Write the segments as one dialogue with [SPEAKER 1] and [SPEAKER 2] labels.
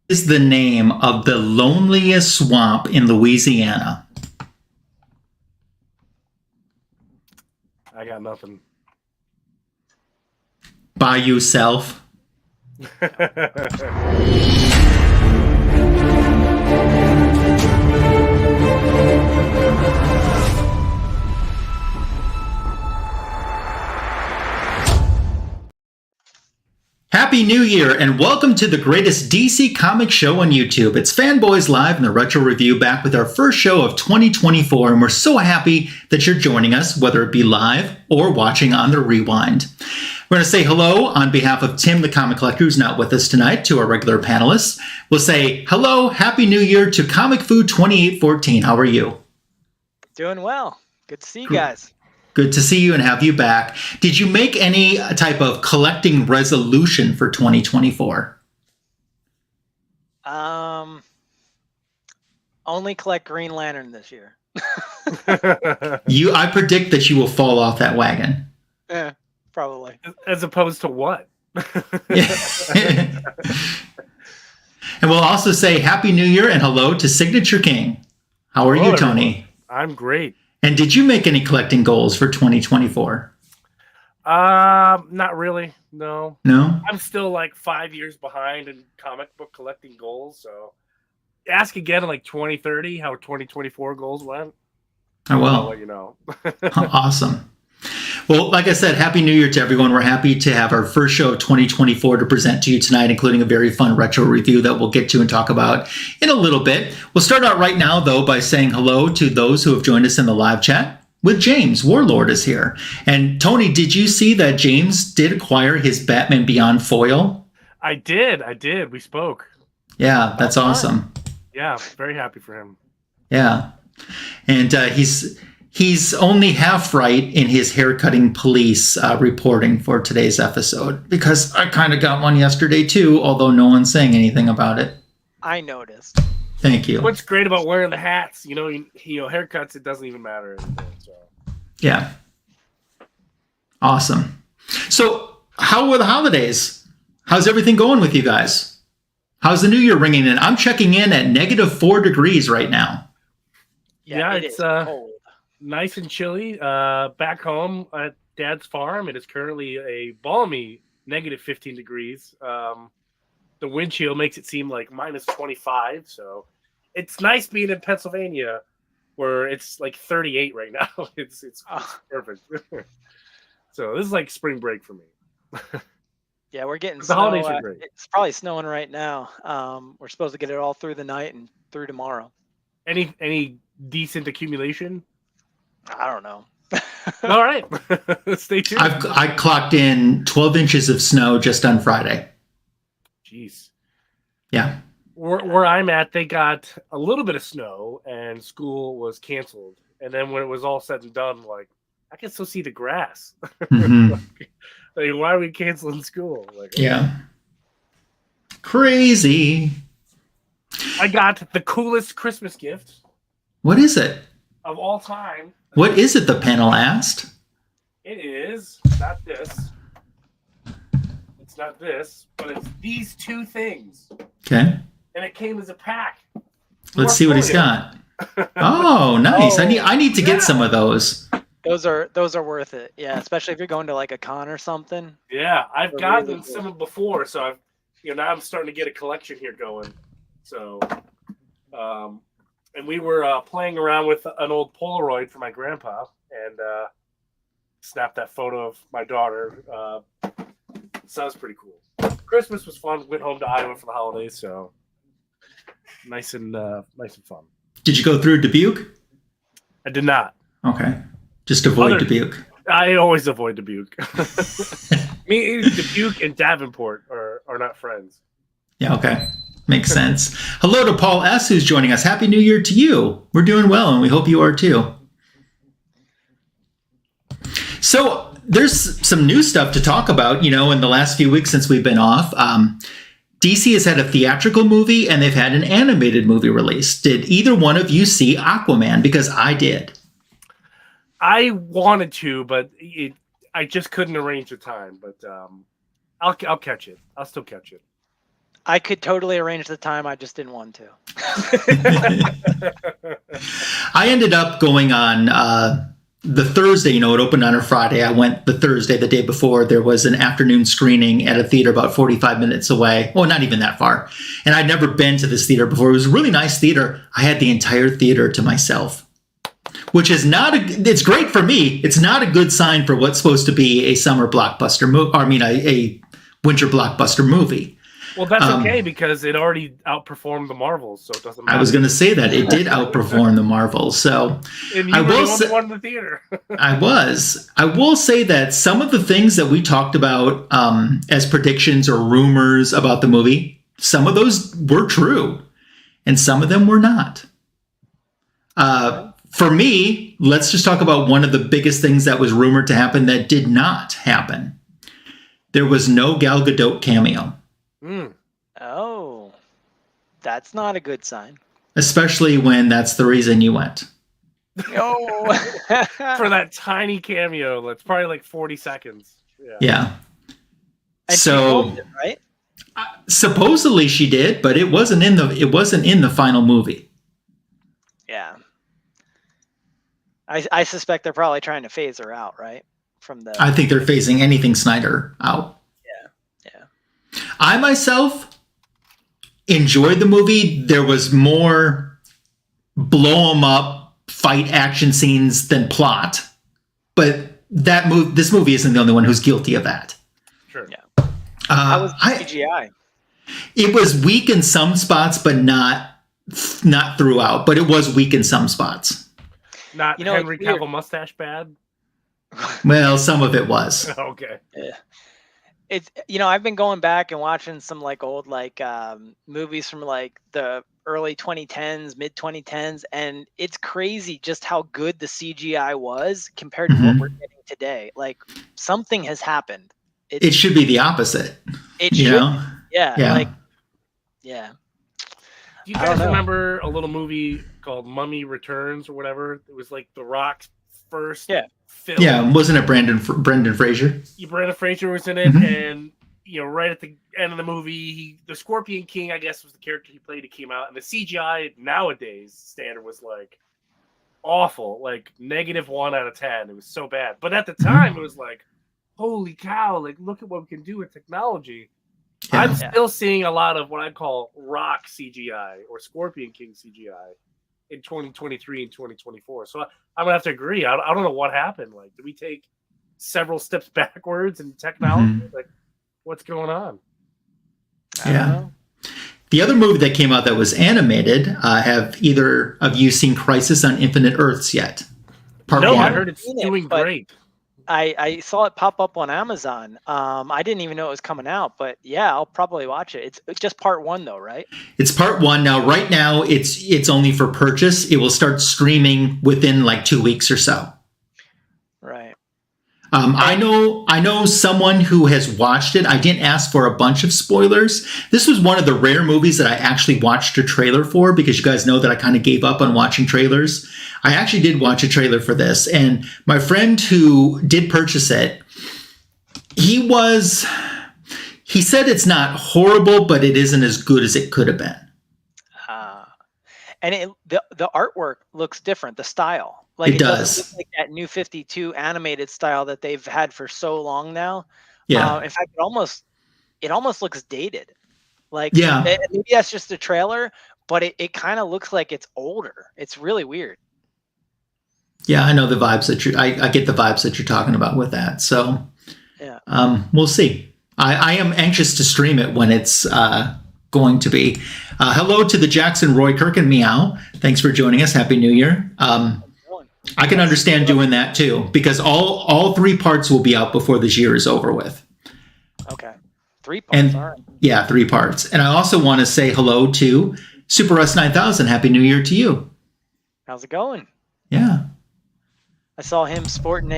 [SPEAKER 1] Is the name of the loneliest swamp in Louisiana?
[SPEAKER 2] I got nothing.
[SPEAKER 1] Bayou Self. Happy New Year and welcome to the greatest DC comic show on YouTube. It's Fanboys Live the Retro Review, back with our first show of 2024, and we're so happy that you're joining us, whether it be live or watching on the rewind. We're going to say hello on behalf of Tim, the comic collector, who's not with us tonight, to our regular panelists. We'll say hello, Happy New Year to Comic Food 2814. How are you?
[SPEAKER 3] Doing well. Good to see you guys.
[SPEAKER 1] Good to see you and have you back. Did you make any type of collecting resolution for 2024?
[SPEAKER 3] Only collect Green Lantern this year.
[SPEAKER 1] I predict that you will fall off that wagon.
[SPEAKER 3] Yeah, probably.
[SPEAKER 2] As opposed to what?
[SPEAKER 1] And we'll also say Happy New Year and hello to Signature King. How are you, Tony?
[SPEAKER 2] Everyone. I'm great.
[SPEAKER 1] And did you make any collecting goals for 2024?
[SPEAKER 2] Not really. No.
[SPEAKER 1] No?
[SPEAKER 2] I'm still like 5 years behind in comic book collecting goals. So ask again in like 2030 how 2024 goals went.
[SPEAKER 1] I will.
[SPEAKER 2] I'll let you know.
[SPEAKER 1] Awesome. Well, like I said, Happy New Year to everyone. We're happy to have our first show of 2024 to present to you tonight, including a very fun retro review that we'll get to and talk about in a little bit. We'll start out right now, though, by saying hello to those who have joined us in the live chat. With James, Warlord is here. And Tony, did you see that James did acquire his Batman Beyond foil?
[SPEAKER 2] I did. We spoke.
[SPEAKER 1] Yeah, that's awesome.
[SPEAKER 2] Yeah, very happy for him.
[SPEAKER 1] Yeah. And he's only half right in his haircutting police reporting for today's episode, because I kind of got one yesterday too, although no one's saying anything about it.
[SPEAKER 3] I noticed.
[SPEAKER 1] Thank you.
[SPEAKER 2] What's great about wearing the hats, haircuts, it doesn't even matter anymore. So.
[SPEAKER 1] Yeah. Awesome. So how were the holidays? How's everything going with you guys? How's the new year ringing in? I'm checking in at -4 degrees right now.
[SPEAKER 2] Yeah, it's cold. Nice and chilly. Back home at Dad's farm, it is currently a balmy -15 degrees. The wind chill makes it seem like -25. So it's nice being in Pennsylvania, where it's like 38 right now. It's perfect. So this is like spring break for me.
[SPEAKER 3] Yeah, we're getting
[SPEAKER 2] the
[SPEAKER 3] snow.
[SPEAKER 2] holidays are great.
[SPEAKER 3] It's probably snowing right now. We're supposed to get it all through the night and through tomorrow.
[SPEAKER 2] Any decent accumulation?
[SPEAKER 3] I don't know.
[SPEAKER 2] All right. Stay tuned.
[SPEAKER 1] I clocked in 12 inches of snow just on Friday.
[SPEAKER 2] Jeez.
[SPEAKER 1] Yeah.
[SPEAKER 2] Where I'm at, they got a little bit of snow and school was canceled. And then when it was all said and done, like, I can still see the grass.
[SPEAKER 1] Mm-hmm.
[SPEAKER 2] like, why are we canceling school? Like,
[SPEAKER 1] yeah. Crazy.
[SPEAKER 2] I got the coolest Christmas gift.
[SPEAKER 1] What is it?
[SPEAKER 2] Of all time.
[SPEAKER 1] What is it, the panel asked?
[SPEAKER 2] It is not this. It's not this, but it's these two things.
[SPEAKER 1] Okay.
[SPEAKER 2] And it came as a pack.
[SPEAKER 1] Let's see what he's got. Oh, nice. I need to get some of those.
[SPEAKER 3] Those are worth it. Yeah, especially if you're going to like a con or something.
[SPEAKER 2] Yeah, I've gotten some before, so I've now I'm starting to get a collection here going. So and we were playing around with an old Polaroid for my grandpa and snapped that photo of my daughter. Sounds pretty cool. Christmas was fun. Went home to Iowa for the holidays, so nice and fun.
[SPEAKER 1] Did you go through Dubuque?
[SPEAKER 2] I did not.
[SPEAKER 1] Okay. Just avoid Dubuque.
[SPEAKER 2] I always avoid Dubuque. Me, Dubuque, and Davenport are not friends.
[SPEAKER 1] Yeah, okay. Makes sense. Hello to Paul S., who's joining us. Happy New Year to you. We're doing well, and we hope you are too. So there's some new stuff to talk about, in the last few weeks since we've been off. DC has had a theatrical movie, and they've had an animated movie release. Did either one of you see Aquaman? Because I did.
[SPEAKER 2] I wanted to, but I just couldn't arrange the time. But I'll catch it. I'll still catch it.
[SPEAKER 3] I could totally arrange the time. I just didn't want to.
[SPEAKER 1] I ended up going on the Thursday. It opened on a Friday. I went the Thursday, the day before. There was an afternoon screening at a theater about 45 minutes away. Well, not even that far. And I'd never been to this theater before. It was a really nice theater. I had the entire theater to myself, which is it's great for me. It's not a good sign for what's supposed to be a summer blockbuster a winter blockbuster movie.
[SPEAKER 2] Well, that's okay because it already outperformed the Marvels, so it doesn't matter.
[SPEAKER 1] I was going to say that it did outperform the Marvels. So
[SPEAKER 2] and you were the one in the theater.
[SPEAKER 1] I was. I will say that some of the things that we talked about as predictions or rumors about the movie, some of those were true, and some of them were not. For me, let's just talk about one of the biggest things that was rumored to happen that did not happen. There was no Gal Gadot cameo.
[SPEAKER 3] Oh, that's not a good sign.
[SPEAKER 1] Especially when that's the reason you went.
[SPEAKER 3] Oh,
[SPEAKER 2] for that tiny cameo, that's probably like 40 seconds.
[SPEAKER 1] Yeah.
[SPEAKER 3] And
[SPEAKER 1] so,
[SPEAKER 3] she filmed it, right?
[SPEAKER 1] Supposedly she did, but it wasn't in the final movie.
[SPEAKER 3] Yeah. I suspect they're probably trying to phase her out, right?
[SPEAKER 1] I think they're phasing anything Snyder out.
[SPEAKER 3] Yeah.
[SPEAKER 1] I myself enjoyed the movie. There was more blow 'em up fight action scenes than plot, but this movie isn't the only one who's guilty of that.
[SPEAKER 2] Sure.
[SPEAKER 3] Yeah. How was CGI?
[SPEAKER 1] It was weak in some spots, but not throughout. But it was weak in some spots.
[SPEAKER 2] Not Henry Cavill mustache bad.
[SPEAKER 1] Well, some of it was.
[SPEAKER 2] Okay.
[SPEAKER 3] Yeah. It's I've been going back and watching some old movies from the early 2010s, mid 2010s, and it's crazy just how good the CGI was compared to what we're getting today. Like something has happened.
[SPEAKER 1] It should be the opposite.
[SPEAKER 3] It should. Yeah.
[SPEAKER 2] Do you guys remember a little movie called Mummy Returns or whatever? It was like The Rock's first film.
[SPEAKER 1] Yeah, wasn't it Brendan Fraser?
[SPEAKER 2] Brendan Fraser was in it, and right at the end of the movie, the Scorpion King, I guess, was the character he played. He came out, and the CGI nowadays standard was like awful, like -1 out of 10. It was so bad, but at the time, it was like, holy cow! Like, look at what we can do with technology. Yeah. I'm still seeing a lot of what I call Rock CGI or Scorpion King CGI in 2023 and 2024. So I'm gonna have to agree. I don't know what happened. Like, did we take several steps backwards in technology? Like, what's going on?
[SPEAKER 3] I don't know.
[SPEAKER 1] The other movie that came out that was animated, have either of you seen Crisis on Infinite Earths yet?
[SPEAKER 2] Part 1. I heard it's doing great.
[SPEAKER 3] I saw it pop up on Amazon. I didn't even know it was coming out, but yeah, I'll probably watch it. It's just part 1 though, right? It's
[SPEAKER 1] part 1. Now, right now it's only for purchase. It will start streaming within like 2 weeks or so.
[SPEAKER 3] Right.
[SPEAKER 1] I know someone who has watched it. I didn't ask for a bunch of spoilers. This was one of the rare movies that I actually watched a trailer for, because you guys know that I kind of gave up on watching trailers. I actually did watch a trailer for this, and my friend who did purchase it, he said it's not horrible, but it isn't as good as it could have been.
[SPEAKER 3] And the artwork looks different, the style.
[SPEAKER 1] Like it does.
[SPEAKER 3] Look like that New 52 animated style that they've had for so long now.
[SPEAKER 1] Yeah.
[SPEAKER 3] In fact, it almost looks dated. Like, maybe that's just a trailer, but it kind of looks like it's older. It's really weird.
[SPEAKER 1] Yeah, I know the vibes that I get the vibes that you're talking about with that. So,
[SPEAKER 3] yeah.
[SPEAKER 1] We'll see. I am anxious to stream it when it's going to be. Hello to the Jackson, Roy, Kirk, and Meow. Thanks for joining us. Happy New Year. I can understand doing that too, because all 3 parts will be out before this year is over with.
[SPEAKER 3] Okay. 3 parts. All right.
[SPEAKER 1] Yeah, 3 parts. And I also want to say hello to Super Russ 9000. Happy New Year to you.
[SPEAKER 3] How's it going?
[SPEAKER 1] Yeah.
[SPEAKER 3] I saw him sporting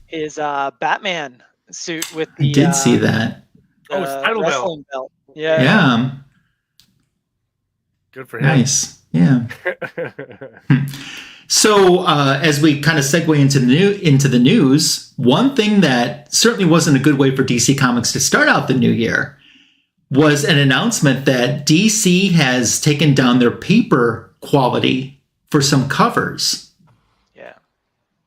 [SPEAKER 3] his Batman suit with the.
[SPEAKER 1] I did see that.
[SPEAKER 2] His title
[SPEAKER 3] wrestling belt.
[SPEAKER 1] Yeah.
[SPEAKER 3] Yeah.
[SPEAKER 2] Good for him.
[SPEAKER 1] Nice. Yeah. So as we kind of segue into the news, one thing that certainly wasn't a good way for DC Comics to start out the new year was an announcement that DC has taken down their paper quality for some covers.
[SPEAKER 3] Yeah.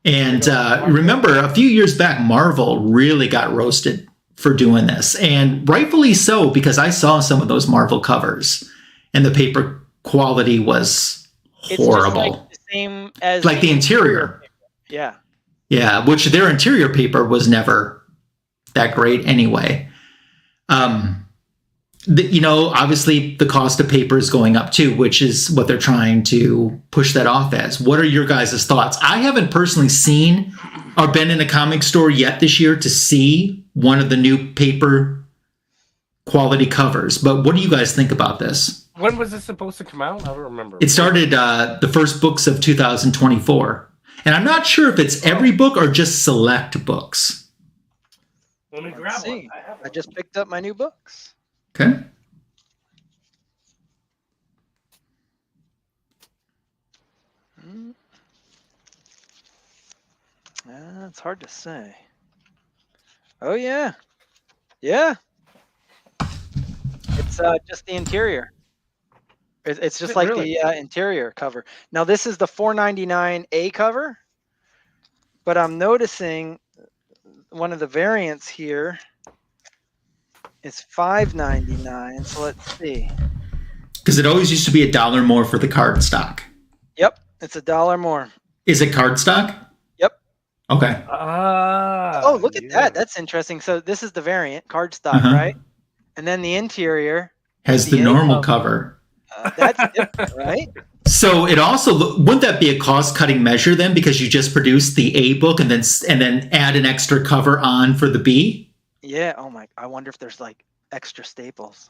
[SPEAKER 1] And remember, a few years back, Marvel really got roasted for doing this. And rightfully so, because I saw some of those Marvel covers and the paper quality was horrible.
[SPEAKER 3] It's just like the same as
[SPEAKER 1] like the interior.
[SPEAKER 3] Yeah.
[SPEAKER 1] Yeah, which their interior paper was never that great anyway. Obviously the cost of paper is going up too, which is what they're trying to push that off as. What are your guys' thoughts? I haven't personally seen or been in a comic store yet this year to see one of the new paper quality covers, but what do you guys think about this?
[SPEAKER 2] When was this supposed to come out? I don't remember.
[SPEAKER 1] It started the first books of 2024. And I'm not sure if it's every book or just select books.
[SPEAKER 2] Let me grab one.
[SPEAKER 3] I just picked up my new books.
[SPEAKER 1] Okay.
[SPEAKER 3] It's hard to say. Oh, yeah. Yeah. It's just the interior. It's just like really? The interior cover. Now, this is the $4.99 cover, but I'm noticing one of the variants here is $5.99. So let's see.
[SPEAKER 1] Because it always used to be $1 more for the cardstock.
[SPEAKER 3] Yep, it's $1 more.
[SPEAKER 1] Is it cardstock?
[SPEAKER 3] Yep.
[SPEAKER 1] Okay.
[SPEAKER 3] Oh, look at that. That's interesting. So this is the variant cardstock, right? And then the interior
[SPEAKER 1] has the normal cover.
[SPEAKER 3] That's different, right?
[SPEAKER 1] So it also wouldn't that be a cost-cutting measure then, because you just produced the A book and then add an extra cover on for the B?
[SPEAKER 3] Yeah. Oh my! I wonder if there's like extra staples.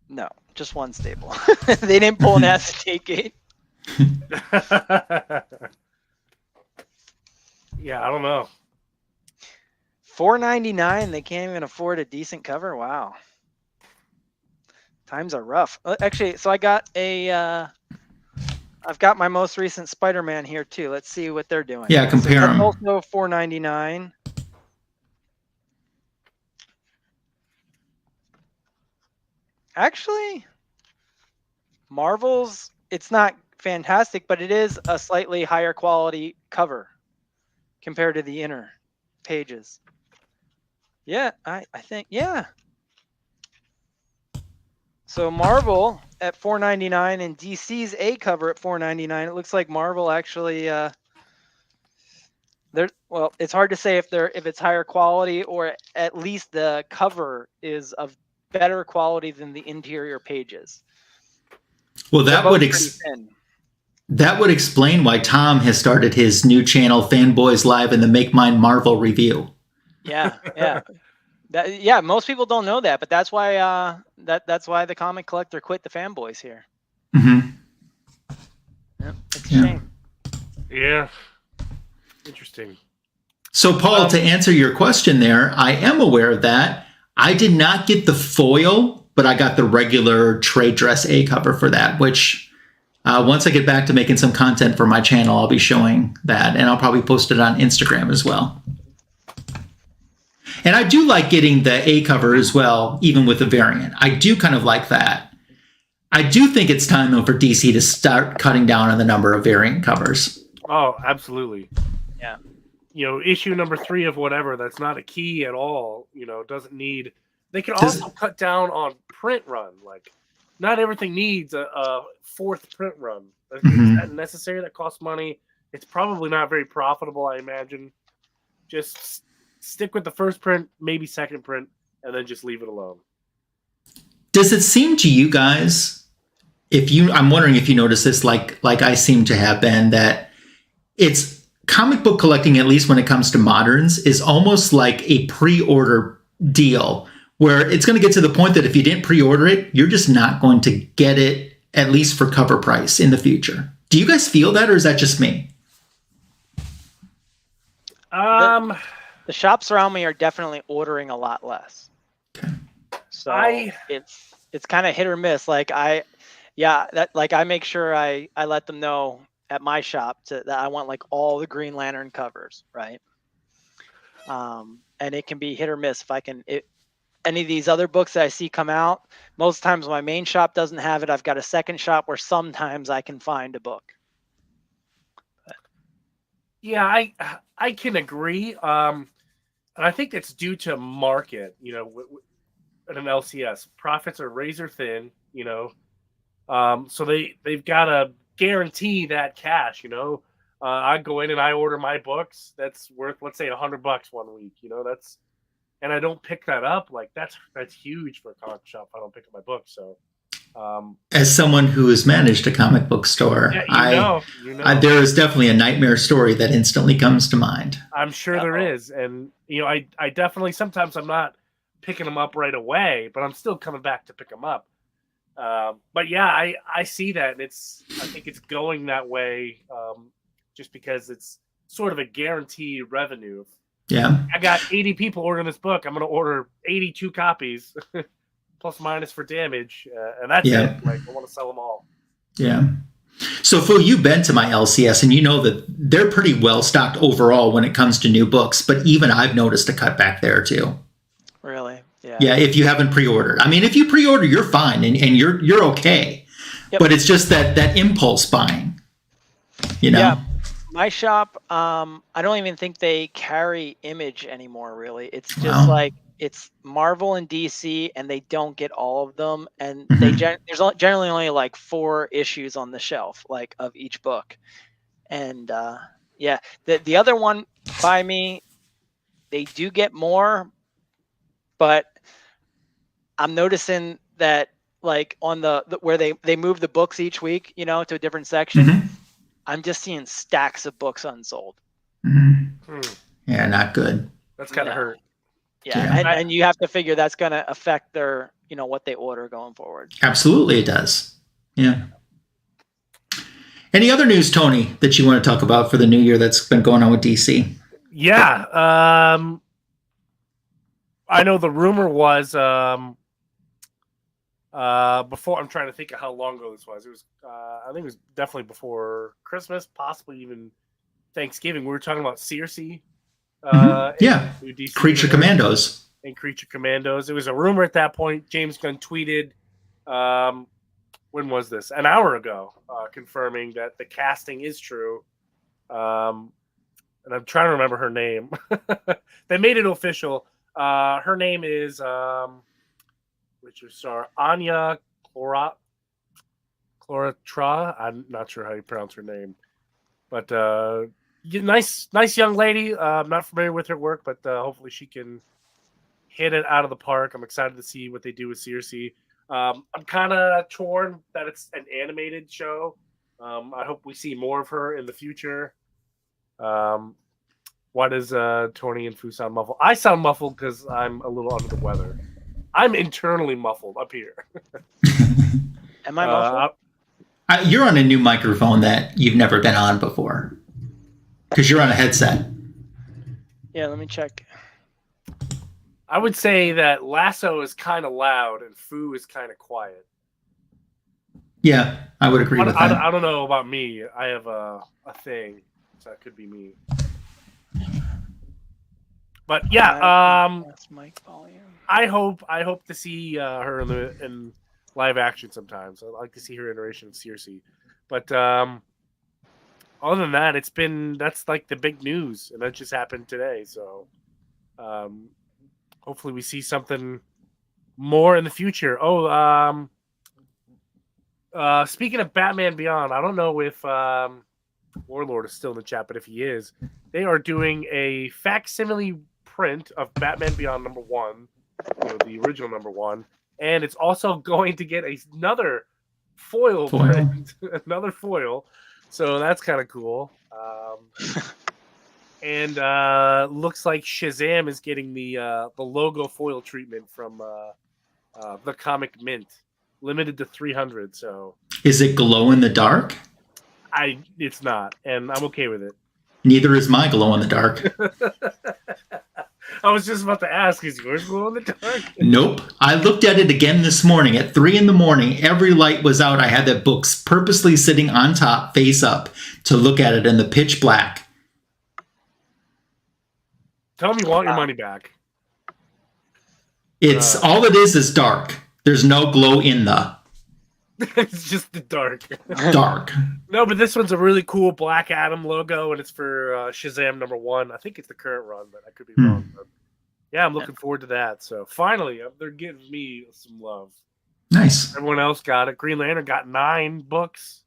[SPEAKER 3] No, just one staple. They didn't pull an acetate gate.
[SPEAKER 2] Yeah, I don't know.
[SPEAKER 3] $4.99. They can't even afford a decent cover. Wow. Times are rough. Actually, so I got I've got my most recent Spider-Man here too. Let's see what they're doing.
[SPEAKER 1] Yeah, compare them.
[SPEAKER 3] Also $4.99. Actually, Marvel's, it's not fantastic, but it is a slightly higher quality cover compared to the inner pages. Yeah, I think, yeah. So Marvel at $4.99 and DC's A cover at $4.99. It looks like Marvel actually well, it's hard to say if it's higher quality, or at least the cover is of better quality than the interior pages.
[SPEAKER 1] Well, that would explain why Tom has started his new channel, Fanboys Live and the Make Mine Marvel Review.
[SPEAKER 3] Yeah, yeah. Most people don't know that, but that's why that's why the comic collector quit the Fanboys here.
[SPEAKER 1] Mm-hmm.
[SPEAKER 3] Yeah, it's a shame.
[SPEAKER 2] Yeah. Interesting.
[SPEAKER 1] So, Paul, to answer your question there, I am aware of that. I did not get the foil, but I got the regular trade dress A cover for that, which once I get back to making some content for my channel, I'll be showing that, and I'll probably post it on Instagram as well. And I do like getting the A cover as well, even with the variant. I do kind of like that. I do think it's time, though, for DC to start cutting down on the number of variant covers.
[SPEAKER 2] Oh, absolutely.
[SPEAKER 3] Yeah.
[SPEAKER 2] Issue number 3 of whatever, that's not a key at all, doesn't need... They can also cut down on print run. Like, not everything needs a 4th print run. Is that necessary? That costs money. It's probably not very profitable, I imagine. Just stick with the first print, maybe second print, and then just leave it alone.
[SPEAKER 1] Does it seem to you guys, I'm wondering if you notice this, like I seem to have been, that it's comic book collecting, at least when it comes to moderns, is almost like a pre-order deal, where it's going to get to the point that if you didn't pre-order it, you're just not going to get it, at least for cover price in the future. Do you guys feel that, or is that just me?
[SPEAKER 3] The shops around me are definitely ordering a lot less.
[SPEAKER 1] Okay.
[SPEAKER 3] So it's kind of hit or miss. Like I make sure I let them know at my shop that I want like all the Green Lantern covers, right? And it can be hit or miss. Any of these other books that I see come out, most times my main shop doesn't have it. I've got a second shop where sometimes I can find a book.
[SPEAKER 2] Yeah, I can agree. And I think that's due to market, at an LCS. Profits are razor thin, so they've got to guarantee that cash, I go in and I order my books. That's worth, let's say, $100 one week, and I don't pick that up. Like that's huge for a comic shop. I don't pick up my books. So,
[SPEAKER 1] as someone who has managed a comic book store, there is definitely a nightmare story that instantly comes to mind.
[SPEAKER 2] I'm sure there is. And, I definitely, sometimes I'm not picking them up right away, but I'm still coming back to pick them up. But yeah, I see that. And I think it's going that way just because it's sort of a guaranteed revenue.
[SPEAKER 1] Yeah.
[SPEAKER 2] I got 80 people ordering this book. I'm going to order 82 copies. Plus minus for damage, and that's it. Like I want to sell them all.
[SPEAKER 1] Yeah. So Phil, you've been to my LCS, and you know that they're pretty well stocked overall when it comes to new books. But even I've noticed a cutback there too.
[SPEAKER 3] Really? Yeah.
[SPEAKER 1] Yeah. If you haven't pre-ordered, I mean, if you pre-order, you're fine and you're okay. Yep. But it's just that impulse buying.
[SPEAKER 3] Yeah. My shop, I don't even think they carry Image anymore. Really, it's just like. It's Marvel and DC, and they don't get all of them. And there's generally only like 4 issues on the shelf, like of each book. And the other one by me, they do get more, but I'm noticing that like on the where they move the books each week, to a different section. I'm just seeing stacks of books unsold.
[SPEAKER 1] Yeah, not good.
[SPEAKER 2] That's kind of hurt.
[SPEAKER 3] Yeah, and you have to figure that's going to affect their, what they order going forward.
[SPEAKER 1] Absolutely, it does. Yeah. Any other news, Tony, that you want to talk about for the new year that's been going on with DC?
[SPEAKER 2] Yeah. I know the rumor was before. I'm trying to think of how long ago this was. It was, I think it was definitely before Christmas, possibly even Thanksgiving. We were talking about Circe.
[SPEAKER 1] Creature Commandos.
[SPEAKER 2] And Creature Commandos. It was a rumor at that point. James Gunn tweeted, when was this? An hour ago, confirming that the casting is true. And I'm trying to remember her name. They made it official. Her name is Richard Star Anya Cloratra. I'm not sure how you pronounce her name, but nice young lady. I'm not familiar with her work, but hopefully she can hit it out of the park. I'm excited to see what they do with Circe. I'm kind of torn that it's an animated show. I hope we see more of her in the future. Why does Tony and Fu sound muffled? I sound muffled because I'm a little under the weather. I'm internally muffled up here.
[SPEAKER 3] Am I muffled?
[SPEAKER 1] You're on a new microphone that you've never been on before. Because you're on a headset.
[SPEAKER 3] Yeah, let me check.
[SPEAKER 2] I would say that Lasso is kind of loud and Fu is kind of quiet.
[SPEAKER 1] Yeah, I would agree with that.
[SPEAKER 2] I don't know about me. I have a thing, so that could be me. But yeah,
[SPEAKER 3] that's mic volume.
[SPEAKER 2] I hope to see her in live action sometimes. I'd like to see her iteration of Circe. But other than that, that's like the big news, and that just happened today. So hopefully we see something more in the future. Speaking of Batman Beyond, I don't know if Warlord is still in the chat, but if he is, they are doing a facsimile print of Batman Beyond #1, the original #1, and it's also going to get another foil print, another foil. So that's kind of cool. And looks like Shazam is getting the logo foil treatment from the Comic Mint, limited to 300. So
[SPEAKER 1] is it glow in the dark?
[SPEAKER 2] It's not, and I'm okay with it.
[SPEAKER 1] Neither is my glow in the dark.
[SPEAKER 2] I was just about to ask, is yours glow in the dark?
[SPEAKER 1] Nope. I looked at it again this morning at 3 a.m. Every light was out. I had that book purposely sitting on top, face up, to look at it in the pitch black.
[SPEAKER 2] Tell me you want your money back.
[SPEAKER 1] It's all it is dark. There's no glow in the.
[SPEAKER 2] It's just the dark.
[SPEAKER 1] Dark.
[SPEAKER 2] No, but this one's a really cool Black Adam logo, and it's for Shazam #1. I think it's the current run, but I could be wrong. But yeah, I'm looking forward to that. So finally, they're giving me some love.
[SPEAKER 1] Nice.
[SPEAKER 2] Everyone else got it. Green Lantern got 9 books.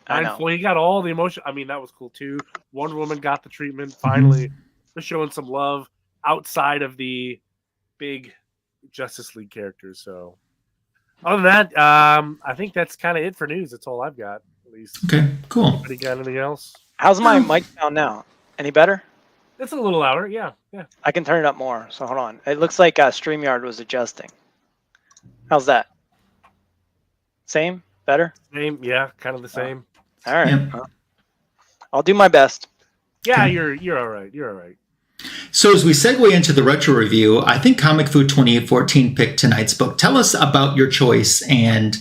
[SPEAKER 2] He got all the emotion. I mean, that was cool too. Wonder Woman got the treatment. Finally, they're showing some love outside of the big Justice League characters. So, other than that, I think that's kind of it for news. That's all I've got, at least.
[SPEAKER 1] Okay, cool.
[SPEAKER 2] Anybody got anything else?
[SPEAKER 3] How's my mic sound now? Any better?
[SPEAKER 2] It's a little louder. Yeah.
[SPEAKER 3] I can turn it up more. So hold on. It looks like StreamYard was adjusting. How's that? Same? Better?
[SPEAKER 2] Same. Yeah, kind of the same.
[SPEAKER 3] All right.
[SPEAKER 1] Yeah.
[SPEAKER 3] I'll do my best.
[SPEAKER 2] Yeah, you're all right. You're all right.
[SPEAKER 1] So as we segue into the retro review, I think Comic Food 2814 picked tonight's book. Tell us about your choice and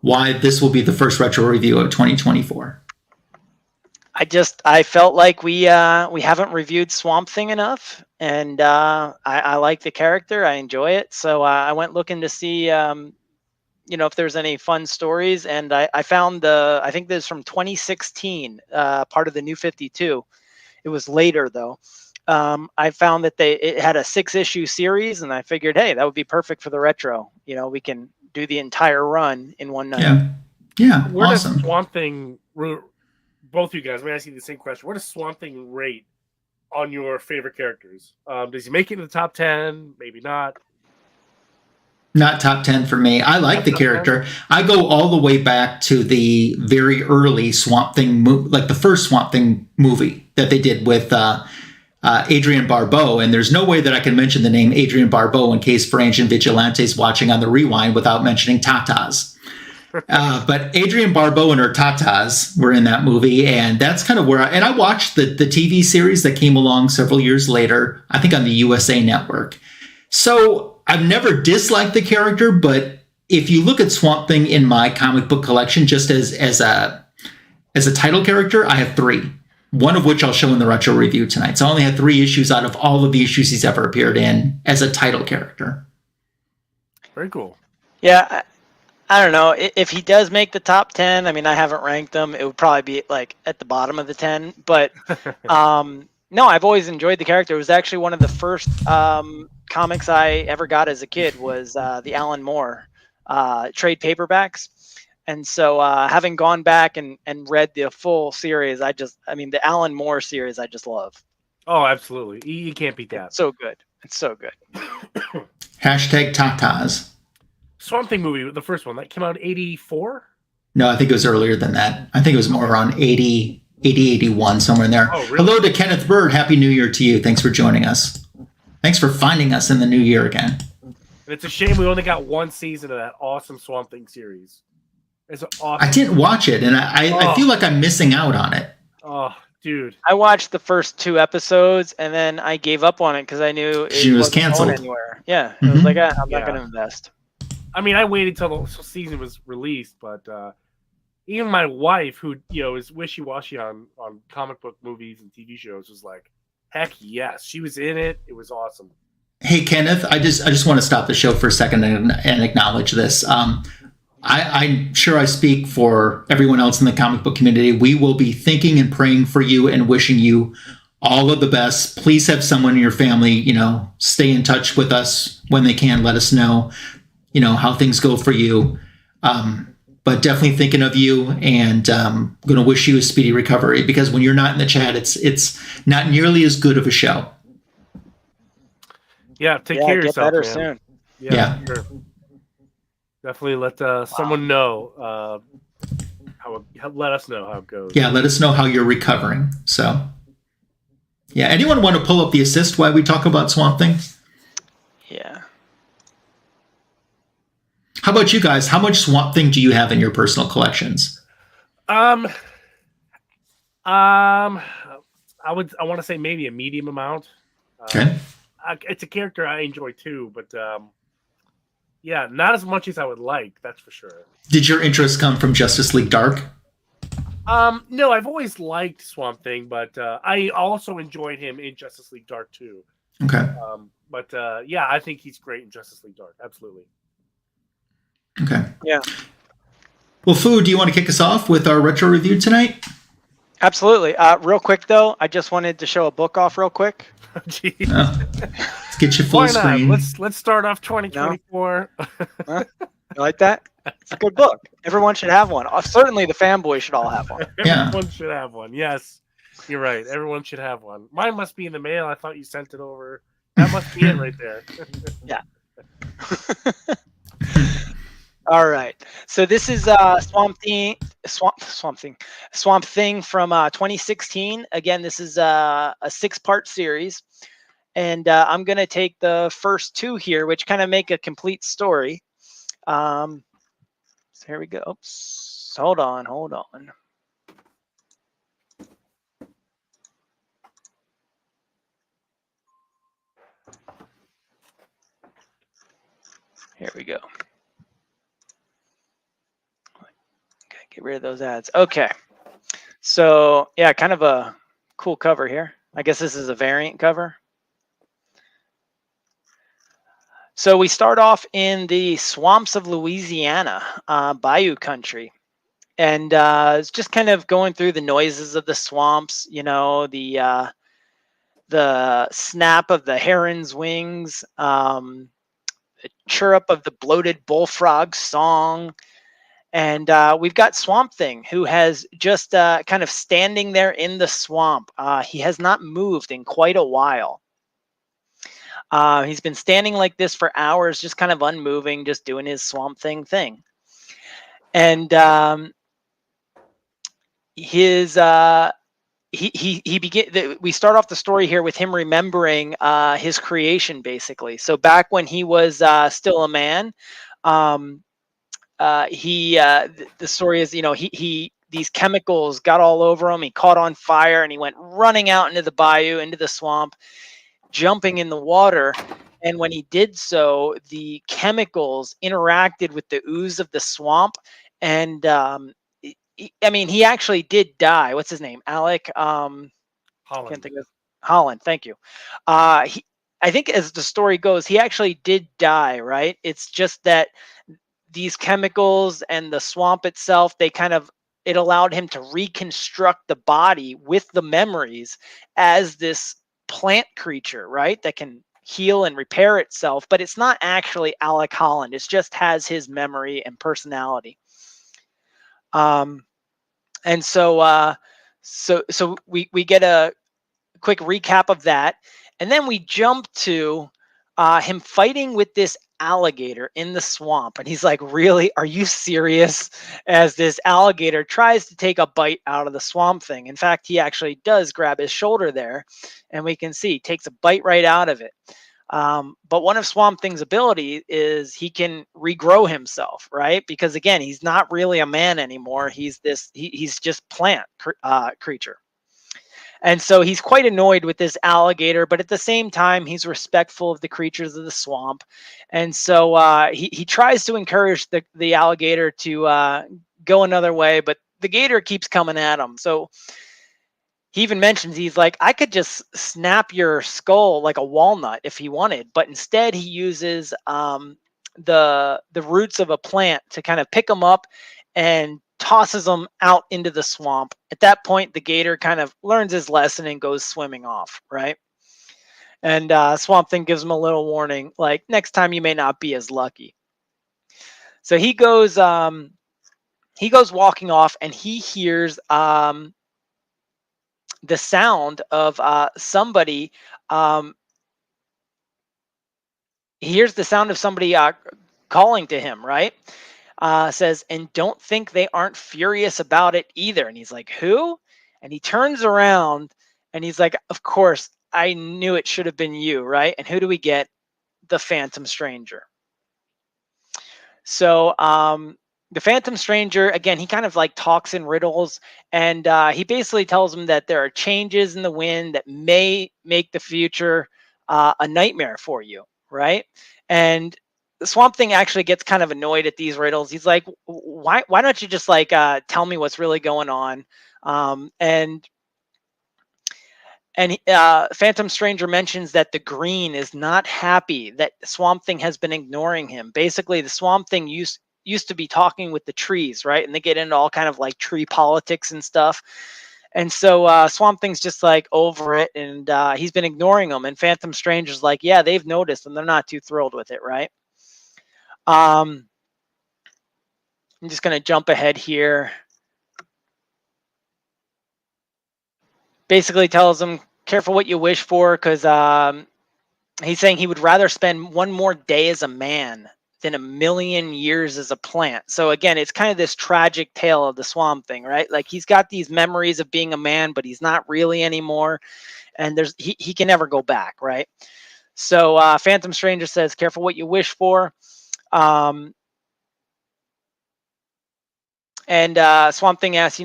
[SPEAKER 1] why this will be the first retro review of 2024.
[SPEAKER 3] I felt like we haven't reviewed Swamp Thing enough, and I like the character. I enjoy it. So I went looking to see if there's any fun stories, and I found I think this is from 2016, part of the New 52. It was later though. I found that it had a 6-issue series, and I figured, hey, that would be perfect for the retro. We can do the entire run in one night.
[SPEAKER 1] Yeah,
[SPEAKER 2] Where
[SPEAKER 1] awesome.
[SPEAKER 2] does Swamp Thing, both of you guys, let me ask you the same question. Where does Swamp Thing rate on your favorite characters? Does he make it in the top 10? Maybe not.
[SPEAKER 1] Not top 10 for me. I like the character. 10? I go all the way back to the very early Swamp Thing, like the first Swamp Thing movie that they did with Adrienne Barbeau. And there's no way that I can mention the name Adrienne Barbeau in case Frange and Vigilante's watching on the rewind without mentioning Tatas. But Adrienne Barbeau and her Tatas were in that movie. And that's kind of where I watched the TV series that came along several years later, I think on the USA Network. So I've never disliked the character, but if you look at Swamp Thing in my comic book collection, just as a title character, I have 3. One of which I'll show in the retro review tonight. So I only had 3 issues out of all of the issues he's ever appeared in as a title character.
[SPEAKER 2] Very cool.
[SPEAKER 3] Yeah, I don't know. If he does make the top 10, I mean, I haven't ranked them. It would probably be like at the bottom of the 10. But no, I've always enjoyed the character. It was actually one of the first comics I ever got as a kid was the Alan Moore trade paperbacks. And so having gone back and read the full series, the Alan Moore series, I just love.
[SPEAKER 2] Oh, absolutely. You can't beat that.
[SPEAKER 3] It's so good. It's so good.
[SPEAKER 1] Hashtag Tatas.
[SPEAKER 2] Swamp Thing movie, the first one, that came out in 84?
[SPEAKER 1] No, I think it was earlier than that. I think it was more around 80, 81, somewhere in there.
[SPEAKER 2] Oh, really?
[SPEAKER 1] Hello to Kenneth Bird. Happy New Year to you. Thanks for joining us. Thanks for finding us in the new year again.
[SPEAKER 2] And it's a shame we only got 1 season of that awesome Swamp Thing series. It's awesome.
[SPEAKER 1] I didn't watch it, and I feel like I'm missing out on it.
[SPEAKER 2] Oh, dude.
[SPEAKER 3] I watched the first 2 episodes, and then I gave up on it because I knew it
[SPEAKER 1] was canceled
[SPEAKER 3] anywhere. Yeah, it was like, I'm not going to invest.
[SPEAKER 2] I mean, I waited till the season was released, but even my wife, who is wishy-washy on comic book movies and TV shows, was like, heck yes. She was in it. It was awesome.
[SPEAKER 1] Hey, Kenneth, I just want to stop the show for a second and acknowledge this. I'm sure I speak for everyone else in the comic book community. We will be thinking and praying for you and wishing you all of the best. Please have someone in your family, stay in touch with us when they can. Let us know, how things go for you. But definitely thinking of you, and going to wish you a speedy recovery, because when you're not in the chat, it's not nearly as good of a show.
[SPEAKER 2] Yeah, take care of yourself,
[SPEAKER 3] better
[SPEAKER 2] man.
[SPEAKER 3] soon.
[SPEAKER 2] Yeah. Sure. Definitely let someone know let us know how it goes.
[SPEAKER 1] Yeah, let us know how you're recovering. So, yeah, anyone want to pull up the assist while we talk about Swamp Thing?
[SPEAKER 3] Yeah.
[SPEAKER 1] How about you guys? How much Swamp Thing do you have in your personal collections?
[SPEAKER 2] I want to say maybe a medium amount.
[SPEAKER 1] Okay.
[SPEAKER 2] It's a character I enjoy too, but yeah, not as much as I would like, that's for sure.
[SPEAKER 1] Did your interest come from Justice League Dark?
[SPEAKER 2] No, I've always liked Swamp Thing, but I also enjoyed him in Justice League Dark too.
[SPEAKER 1] Okay.
[SPEAKER 2] But yeah, I think he's great in Justice League Dark. Absolutely.
[SPEAKER 1] Okay.
[SPEAKER 3] Yeah.
[SPEAKER 1] Well, Fu, do you want to kick us off with our retro review tonight?
[SPEAKER 3] Absolutely. Real quick though, I just wanted to show a book off real quick.
[SPEAKER 2] Jeez.
[SPEAKER 1] Let's get you full
[SPEAKER 2] Why not?
[SPEAKER 1] screen.
[SPEAKER 2] Let's start off 2024.
[SPEAKER 3] Huh? You like that? It's a good book. Everyone should have one. Certainly the fanboys should all have one.
[SPEAKER 2] Everyone should have one. Yes, you're right. Everyone should have one. Mine must be in the mail. I thought you sent it over. That must be it right there.
[SPEAKER 3] Yeah. All right. So this is Swamp Thing from 2016. Again, this is a 6-part series, and I'm gonna take the first 2 here, which kind of make a complete story. So here we go. Oops. Hold on. Here we go. Okay, get rid of those ads. Okay. So yeah, kind of a cool cover here. I guess this is a variant cover. So we start off in the swamps of Louisiana, bayou country. And it's just kind of going through the noises of the swamps, you know, the snap of the heron's wings, the chirrup of the bloated bullfrog song. And we've got Swamp Thing, who has just kind of standing there in the swamp. He has not moved in quite a while. He's been standing like this for hours, just kind of unmoving, just doing his Swamp Thing thing. And we start off the story here with him remembering his creation, basically. So back when he was still a man, the story is, you know, he these chemicals got all over him. He caught on fire and he went running out into the bayou, into the swamp, jumping in the water. And when he did so, the chemicals interacted with the ooze of the swamp. And he actually did die. What's his name? Alec.
[SPEAKER 2] Holland.
[SPEAKER 3] Can't think of Holland. Thank you. I think as the story goes, he actually did die, right? It's just that these chemicals and the swamp itself, it allowed him to reconstruct the body with the memories as this plant creature, right? That can heal and repair itself, but it's not actually Alec Holland. It just has his memory and personality. And so we get a quick recap of that, and then we jump to him fighting with this alligator in the swamp. And he's like, really, are you serious? As this alligator tries to take a bite out of the Swamp Thing. In fact, he actually does grab his shoulder there, and we can see he takes a bite right out of it. But one of Swamp Thing's ability is he can regrow himself, right? Because again, he's not really a man anymore. He's just plant creature. And so he's quite annoyed with this alligator, but at the same time, he's respectful of the creatures of the swamp. And so he tries to encourage the alligator to go another way, but the gator keeps coming at him. So he even mentions, he's like, I could just snap your skull like a walnut if he wanted, but instead he uses the roots of a plant to kind of pick him up and tosses him out into the swamp. At that point, the gator kind of learns his lesson and goes swimming off, right? And Swamp Thing gives him a little warning, like, next time you may not be as lucky. So he goes walking off, and he hears the sound of somebody. He hears the sound of somebody calling to him, right? Says, and don't think they aren't furious about it either. And he's like, who? And he turns around and he's like, of course, I knew it should have been you, right? And who do we get? The Phantom Stranger. So the Phantom Stranger, again, he kind of like talks in riddles, and he basically tells him that there are changes in the wind that may make the future a nightmare for you, right? And the Swamp Thing actually gets kind of annoyed at these riddles. He's like, why don't you just like tell me what's really going on? And And Phantom Stranger mentions that the Green is not happy that Swamp Thing has been ignoring him. Basically, the Swamp Thing used to be talking with the trees, right? And they get into all kind of like tree politics and stuff. And so Swamp Thing's just like over it, and he's been ignoring them. And Phantom Stranger's like, yeah, they've noticed, and they're not too thrilled with it, right? I'm just gonna jump ahead here. Basically tells him, careful what you wish for, because he's saying he would rather spend one more day as a man than 1,000,000 years as a plant. So again, it's kind of this tragic tale of the Swamp Thing, right? Like he's got these memories of being a man, but he's not really anymore. And he can never go back, right? So Phantom Stranger says, careful what you wish for. And Swamp Thing asks,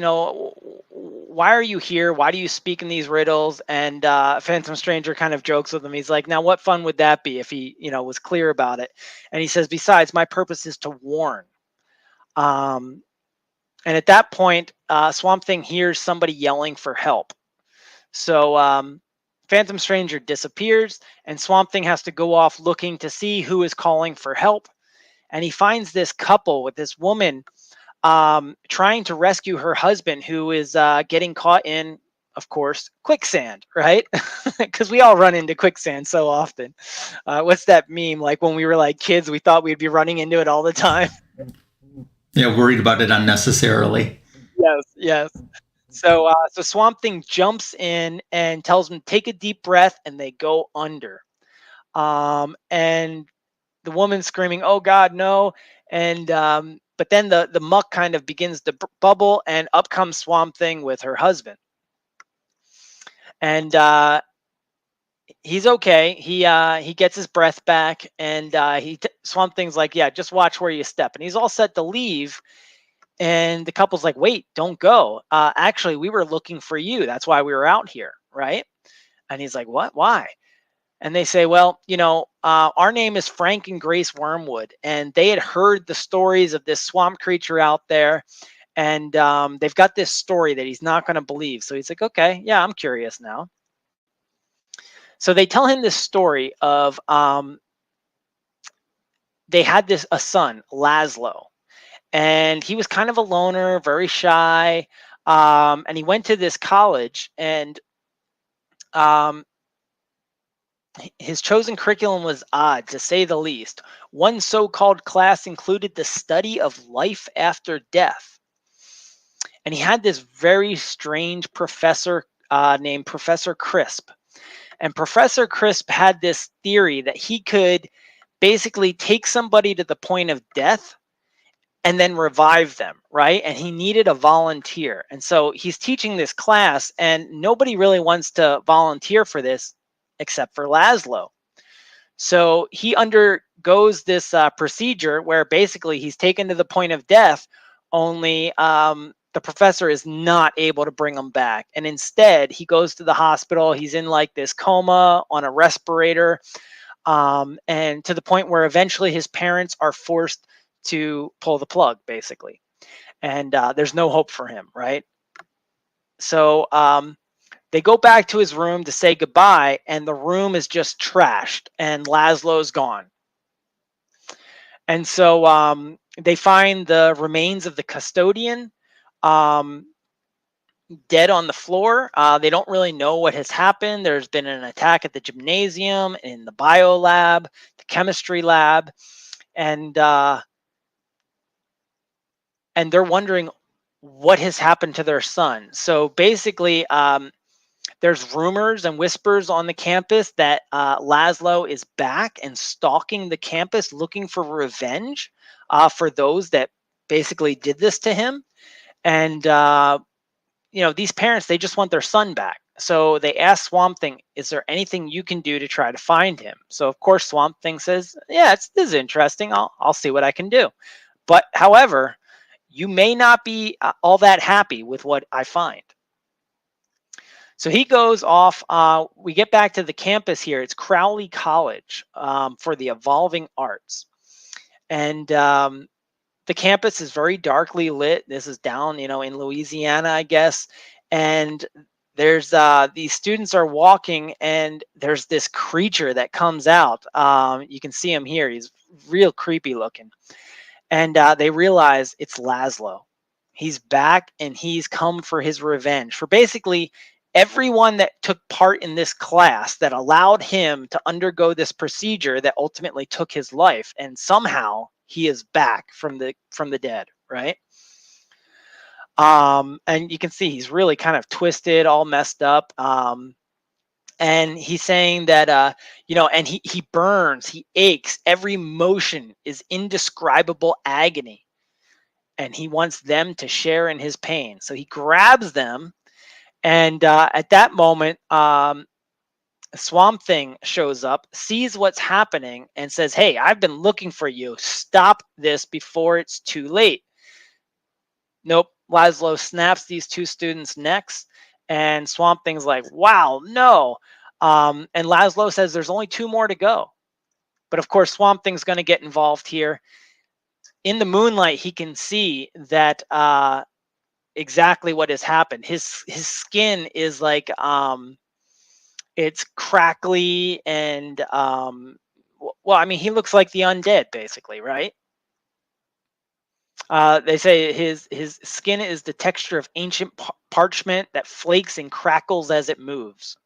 [SPEAKER 3] why are you here? Why do you speak in these riddles? And Phantom Stranger kind of jokes with him. He's like, now what fun would that be if he, was clear about it? And he says, besides, my purpose is to warn. And at that point, Swamp Thing hears somebody yelling for help. So Phantom Stranger disappears, and Swamp Thing has to go off looking to see who is calling for help. And he finds this couple with this woman trying to rescue her husband, who is getting caught in, of course, quicksand, right? Because we all run into quicksand so often. What's that meme? Like when we were like kids, we thought we'd be running into it all the time.
[SPEAKER 1] Yeah, worried about it unnecessarily.
[SPEAKER 3] Yes. So Swamp Thing jumps in and tells them, take a deep breath, and they go under. And the woman's screaming, oh God, no. And but then the muck kind of begins to bubble, and up comes Swamp Thing with her husband. And he's okay. He gets his breath back, and Swamp Thing's like, yeah, just watch where you step. And he's all set to leave. And the couple's like, wait, don't go. Actually, we were looking for you. That's why we were out here, right? And he's like, what? Why? And they say, well, our name is Frank and Grace Wormwood. And they had heard the stories of this swamp creature out there. And they've got this story that he's not going to believe. So he's like, okay, yeah, I'm curious now. So they tell him this story of they had a son, Laszlo. And he was kind of a loner, very shy. And he went to this college, and his chosen curriculum was odd, to say the least. One so-called class included the study of life after death. And he had this very strange professor named Professor Crisp. And Professor Crisp had this theory that he could basically take somebody to the point of death and then revive them, right? And he needed a volunteer. And so he's teaching this class, and nobody really wants to volunteer for this except for Laszlo. So he undergoes this procedure where basically he's taken to the point of death, only the professor is not able to bring him back. And instead, he goes to the hospital. He's in like this coma on a respirator, and to the point where eventually his parents are forced to pull the plug, basically. And there's no hope for him, right? So they go back to his room to say goodbye, and the room is just trashed, and Laszlo's gone. And so they find the remains of the custodian dead on the floor. They don't really know what has happened. There's been an attack at the gymnasium, in the bio lab, the chemistry lab, and they're wondering what has happened to their son. So basically, there's rumors and whispers on the campus that Laszlo is back and stalking the campus, looking for revenge for those that basically did this to him. And these parents, they just want their son back. So they ask Swamp Thing, is there anything you can do to try to find him? So of course Swamp Thing says, yeah, this is interesting. I'll see what I can do. But however, you may not be all that happy with what I find. So he goes off. We get back to the campus here. It's Crowley College for the Evolving Arts. And the campus is very darkly lit. This is down, in Louisiana, I guess. And there's these students are walking, and there's this creature that comes out. You can see him here. He's real creepy looking. And they realize it's Laszlo. He's back, and he's come for his revenge for basically everyone that took part in this class that allowed him to undergo this procedure that ultimately took his life. And somehow he is back from the dead, right? And you can see he's really kind of twisted, all messed up. And he's saying that, and he burns, he aches. Every motion is indescribable agony. And he wants them to share in his pain. So he grabs them. And at that moment, Swamp Thing shows up, sees what's happening, and says, "Hey, I've been looking for you. Stop this before it's too late." Nope. Laszlo snaps these two students' necks, and Swamp Thing's like, "Wow, no." And Laszlo says there's only 2 more to go. But of course, Swamp Thing's going to get involved here. In the moonlight, he can see that exactly what has happened. His skin is like it's crackly, and well, I mean, he looks like the undead, basically, right? They say his skin is the texture of ancient parchment that flakes and crackles as it moves.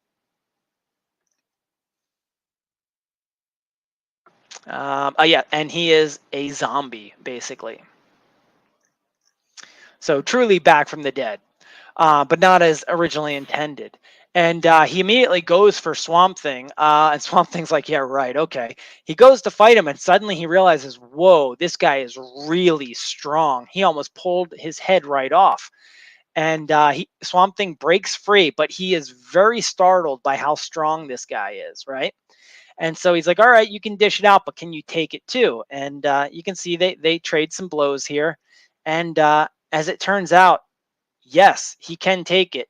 [SPEAKER 3] Yeah, and he is a zombie, basically. So truly back from the dead, but not as originally intended. And he immediately goes for Swamp Thing, and Swamp Thing's like, "Yeah, right, okay." He goes to fight him, and suddenly he realizes, whoa, this guy is really strong. He almost pulled his head right off. And Swamp Thing breaks free, but he is very startled by how strong this guy is, right? And so he's like, "All right, you can dish it out, but can you take it too?" And you can see they trade some blows here. And as it turns out, yes, he can take it.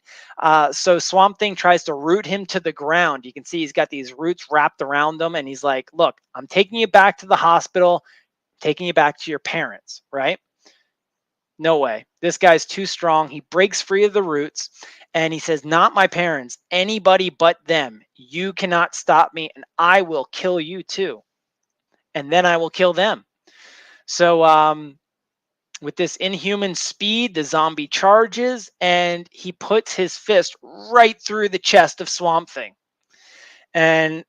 [SPEAKER 3] So Swamp Thing tries to root him to the ground. You can see he's got these roots wrapped around him, and he's like, "Look, I'm taking you back to the hospital, taking you back to your parents," right? No way. This guy's too strong. He breaks free of the roots, and he says, "Not my parents, anybody but them. You cannot stop me, and I will kill you too. And then I will kill them." So with this inhuman speed, the zombie charges, and he puts his fist right through the chest of Swamp Thing. And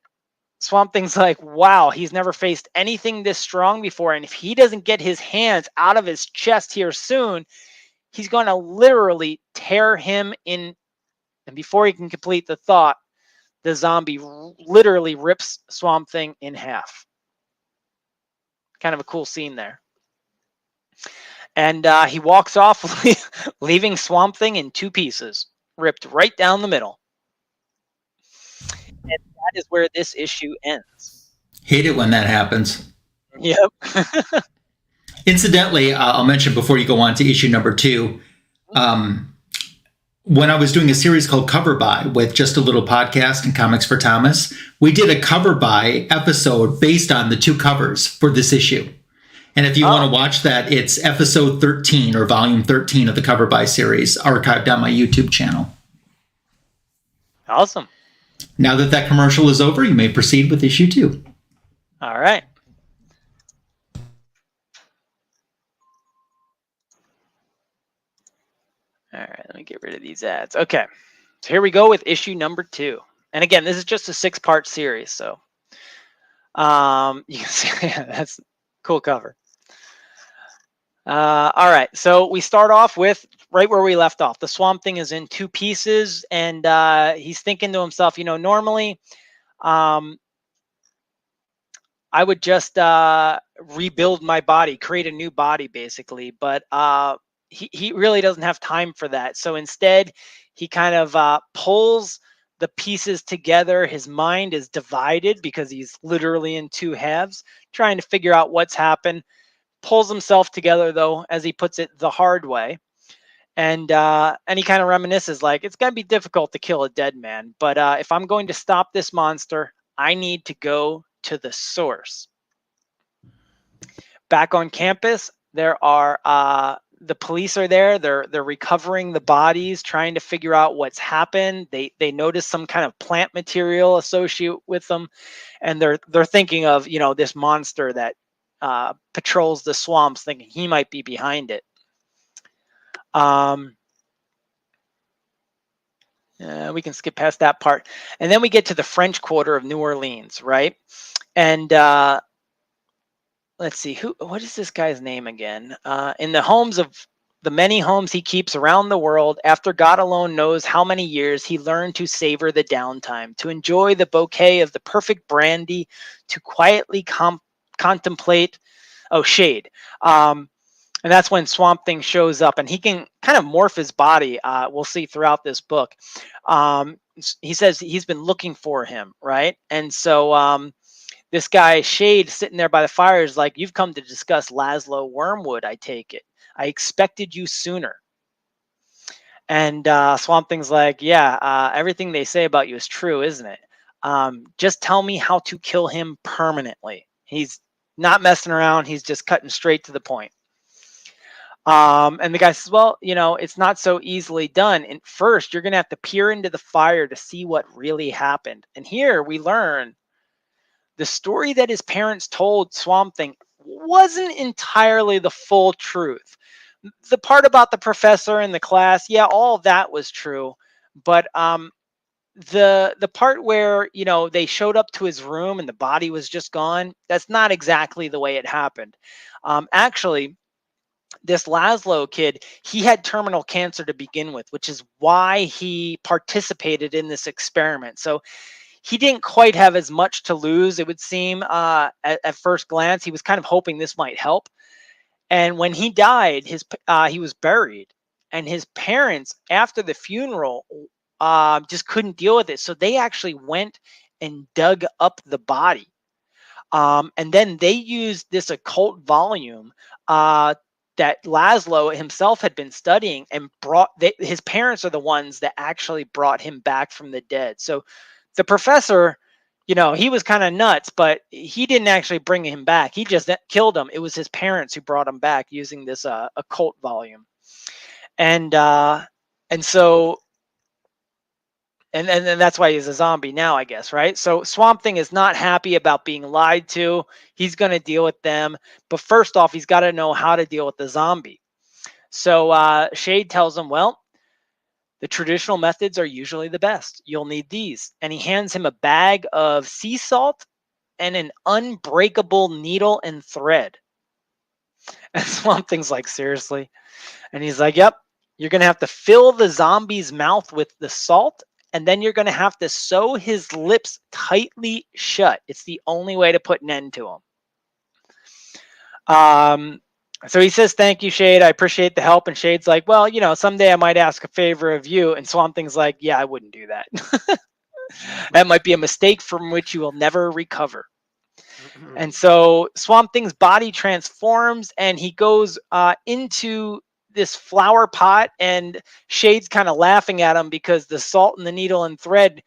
[SPEAKER 3] Swamp Thing's like, wow, he's never faced anything this strong before. And if he doesn't get his hands out of his chest here soon, he's going to literally tear him in. And before he can complete the thought, the zombie literally rips Swamp Thing in half. Kind of a cool scene there. And he walks off, leaving Swamp Thing in 2 pieces, ripped right down the middle. And that is where this issue ends.
[SPEAKER 1] Hate it when that happens.
[SPEAKER 3] Yep.
[SPEAKER 1] Incidentally, I'll mention before you go on to issue number 2, when I was doing a series called Cover By with Just a Little Podcast and Comics for Thomas, we did a Cover By episode based on the 2 covers for this issue. And if you want to watch that, it's episode 13 or volume 13 of the Cover By series, archived on my YouTube channel.
[SPEAKER 3] Awesome.
[SPEAKER 1] Now that commercial is over, you may proceed with issue 2.
[SPEAKER 3] All right. All right, let me get rid of these ads. Okay, so here we go with issue number 2. And again, this is just a 6-part series, so you can see that's a cool cover. All right, so we start off with right where we left off. The Swamp Thing is in 2 pieces, and he's thinking to himself, normally I would just rebuild my body, create a new body, basically. But he really doesn't have time for that. So instead, he kind of pulls the pieces together. His mind is divided because he's literally in 2 halves, trying to figure out what's happened. Pulls himself together, though, as he puts it, the hard way. And he kind of reminisces, like, it's going to be difficult to kill a dead man. But if I'm going to stop this monster, I need to go to the source. Back on campus, there are the police are there. They're recovering the bodies, trying to figure out what's happened. They notice some kind of plant material associated with them, and they're thinking of, you know, this monster that patrols the swamps, thinking he might be behind it. We can skip past that part, and then we get to the French Quarter of New Orleans, right? And let's see, what is this guy's name again? In the homes of the many homes he keeps around the world, after God alone knows how many years, he learned to savor the downtime, to enjoy the bouquet of the perfect brandy, to quietly contemplate. Oh, shade. And that's when Swamp Thing shows up, and he can kind of morph his body. We'll see throughout this book. He says he's been looking for him, right? And so this guy, Shade, sitting there by the fire is like, "You've come to discuss Laszlo Wormwood, I take it. I expected you sooner." And Swamp Thing's like, "Yeah, everything they say about you is true, isn't it? Just tell me how to kill him permanently." He's not messing around. He's just cutting straight to the point. And the guy says, "Well, you know, it's not so easily done. And first, you're going to have to peer into the fire to see what really happened." And here we learn the story that his parents told Swamp Thing wasn't entirely the full truth. The part about the professor and the class, yeah, all of that was true. But the part where, you know, they showed up to his room and the body was just gone, that's not exactly the way it happened. Actually, this Laszlo kid, he had terminal cancer to begin with, which is why he participated in this experiment. So he didn't quite have as much to lose, it would seem, at first glance. He was kind of hoping this might help. And when he died, he was buried, and his parents, after the funeral, just couldn't deal with it. So they actually went and dug up the body. And then they used this occult volume that Laszlo himself had been studying, and his parents are the ones that actually brought him back from the dead. So the professor, you know, he was kind of nuts, but he didn't actually bring him back. He just killed him. It was his parents who brought him back using this occult volume. And so and that's why he's a zombie now, I guess, right? So Swamp Thing is not happy about being lied to. He's going to deal with them. But first off, he's got to know how to deal with the zombie. So Shade tells him, well, the traditional methods are usually the best. You'll need these. And he hands him a bag of sea salt and an unbreakable needle and thread. And Swamp Thing's like, seriously? And he's like, yep, you're going to have to fill the zombie's mouth with the salt, and then you're going to have to sew his lips tightly shut. It's the only way to put an end to him. So he says, thank you, Shade. I appreciate the help. And Shade's like, well, you know, someday I might ask a favor of you. And Swamp Thing's like, yeah, I wouldn't do that. That might be a mistake from which you will never recover. And so Swamp Thing's body transforms, and he goes into this flower pot, and Shade's kind of laughing at him because the salt and the needle and thread,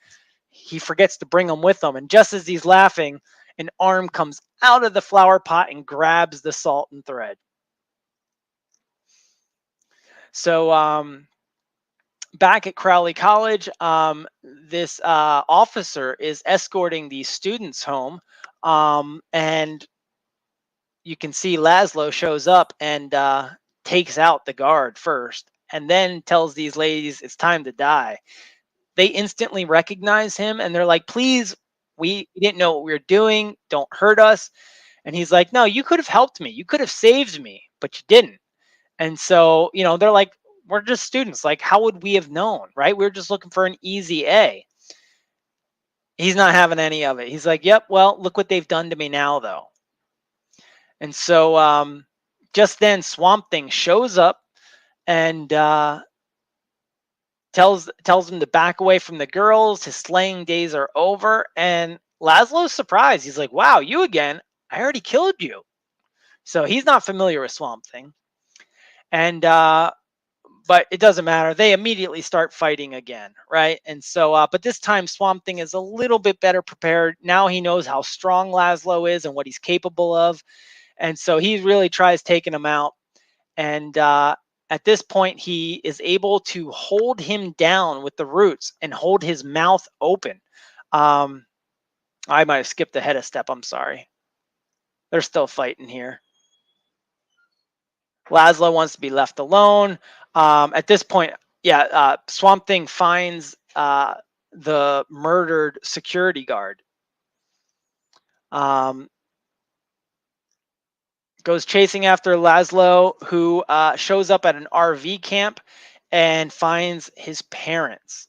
[SPEAKER 3] he forgets to bring them with him. And just as he's laughing, an arm comes out of the flower pot and grabs the salt and thread. So back at Crowley College, this officer is escorting these students home, and you can see Laszlo shows up and takes out the guard first, and then tells these ladies it's time to die. They instantly recognize him, and they're like, please, we didn't know what we were doing. Don't hurt us. And he's like, no, you could have helped me. You could have saved me, but you didn't. And so, you know, they're like, we're just students. Like, how would we have known, right? We're just looking for an easy A. He's not having any of it. He's like, yep, well, look what they've done to me now, though. And so just then Swamp Thing shows up and tells him to back away from the girls. His slaying days are over. And Laszlo's surprised. He's like, wow, you again? I already killed you. So he's not familiar with Swamp Thing. And but it doesn't matter. They immediately start fighting again, right? And so, but this time Swamp Thing is a little bit better prepared. Now he knows how strong Laszlo is and what he's capable of. And so he really tries taking him out. And At this point, he is able to hold him down with the roots and hold his mouth open. I might have skipped ahead a step. I'm sorry. They're still fighting here. Laszlo wants to be left alone. At this point, Swamp Thing finds the murdered security guard. Goes chasing after Laszlo, who shows up at an RV camp and finds his parents.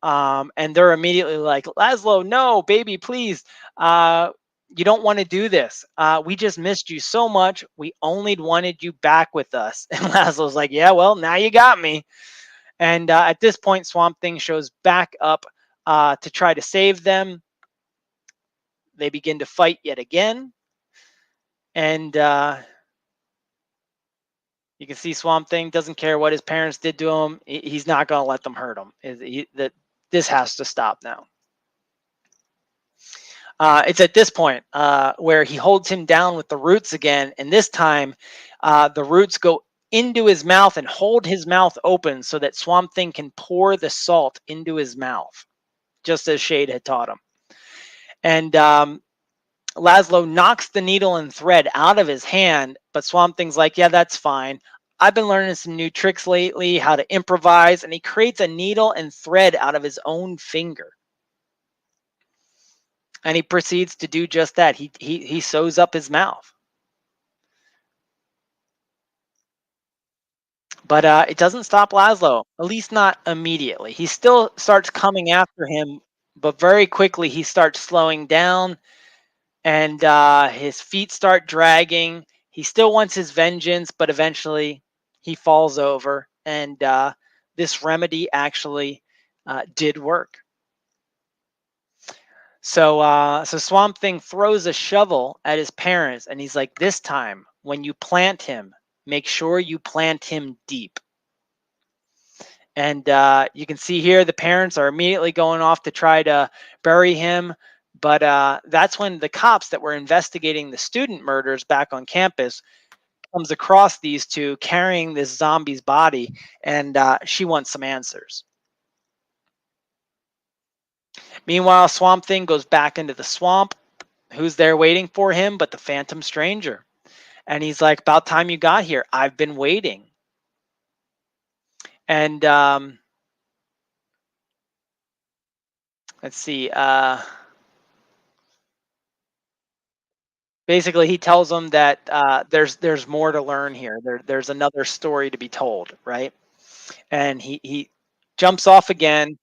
[SPEAKER 3] And they're immediately like, Laszlo, no, baby, please. You don't want to do this. We just missed you so much. We only wanted you back with us. And Laszlo's like, yeah, well, now you got me. And at this point, Swamp Thing shows back up to try to save them. They begin to fight yet again. And you can see Swamp Thing doesn't care what his parents did to him. He's not going to let them hurt him. This has to stop now. It's at this point where he holds him down with the roots again. And this time, the roots go into his mouth and hold his mouth open so that Swamp Thing can pour the salt into his mouth, just as Shade had taught him. And Laszlo knocks the needle and thread out of his hand, but Swamp Thing's like, yeah, that's fine. I've been learning some new tricks lately, how to improvise, and he creates a needle and thread out of his own finger. And he proceeds to do just that. He sews up his mouth. But it doesn't stop Laszlo, at least not immediately. He still starts coming after him, but very quickly he starts slowing down, and his feet start dragging. He still wants his vengeance, but eventually he falls over, and this remedy actually did work. So Swamp Thing throws a shovel at his parents, and he's like, this time, when you plant him, make sure you plant him deep. And you can see here the parents are immediately going off to try to bury him. But that's when the cops that were investigating the student murders back on campus comes across these two carrying this zombie's body, and she wants some answers. Meanwhile, Swamp Thing goes back into the swamp. Who's there waiting for him but the Phantom Stranger? And he's like, about time you got here. I've been waiting. And let's see. Basically, he tells them that there's more to learn here. There's another story to be told, right? And he jumps off again.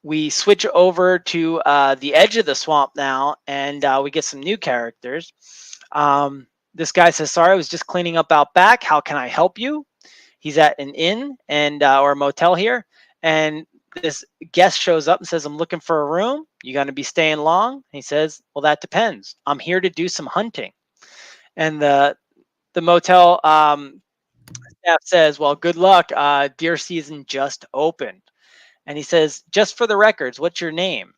[SPEAKER 3] We switch over to the edge of the swamp now, and we get some new characters. This guy says, sorry, I was just cleaning up out back. How can I help you? He's at an inn and or a motel here. And this guest shows up and says, I'm looking for a room. You going to be staying long? And he says, well, that depends. I'm here to do some hunting. And the motel staff says, well, good luck. Deer season just opened. And he says, just for the records, what's your name?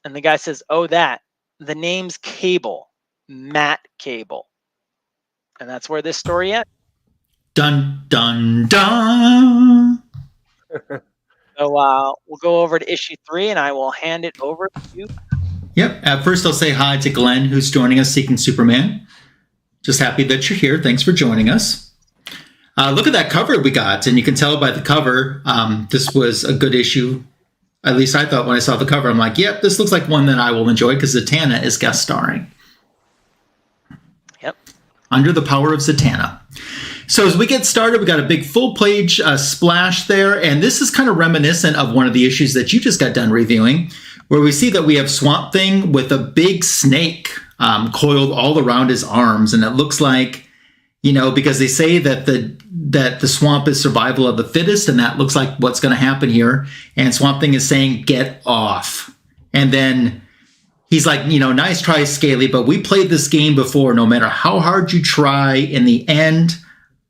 [SPEAKER 3] And the guy says, oh, that. The name's Cable. Matt Cable. And that's where this story ends.
[SPEAKER 1] Dun, dun, dun.
[SPEAKER 3] So we'll go over to issue 3, and I will hand it over to you.
[SPEAKER 1] Yep. At first, I'll say hi to Glenn, who's joining us, Seeking Superman. Just happy that you're here. Thanks for joining us. Look at that cover we got, and you can tell by the cover this was a good issue. At least I thought when I saw the cover, I'm like, yep, this looks like one that I will enjoy because Zatanna is guest starring.
[SPEAKER 3] Yep.
[SPEAKER 1] Under the Power of Zatanna. So as we get started, we got a big full-page splash there, and this is kind of reminiscent of one of the issues that you just got done reviewing, where we see that we have Swamp Thing with a big snake coiled all around his arms, and it looks like, you know, because they say that the swamp is survival of the fittest, and that looks like what's going to happen here. And Swamp Thing is saying, get off. And then he's like, you know, nice try, Scaly, but we played this game before. No matter how hard you try, in the end,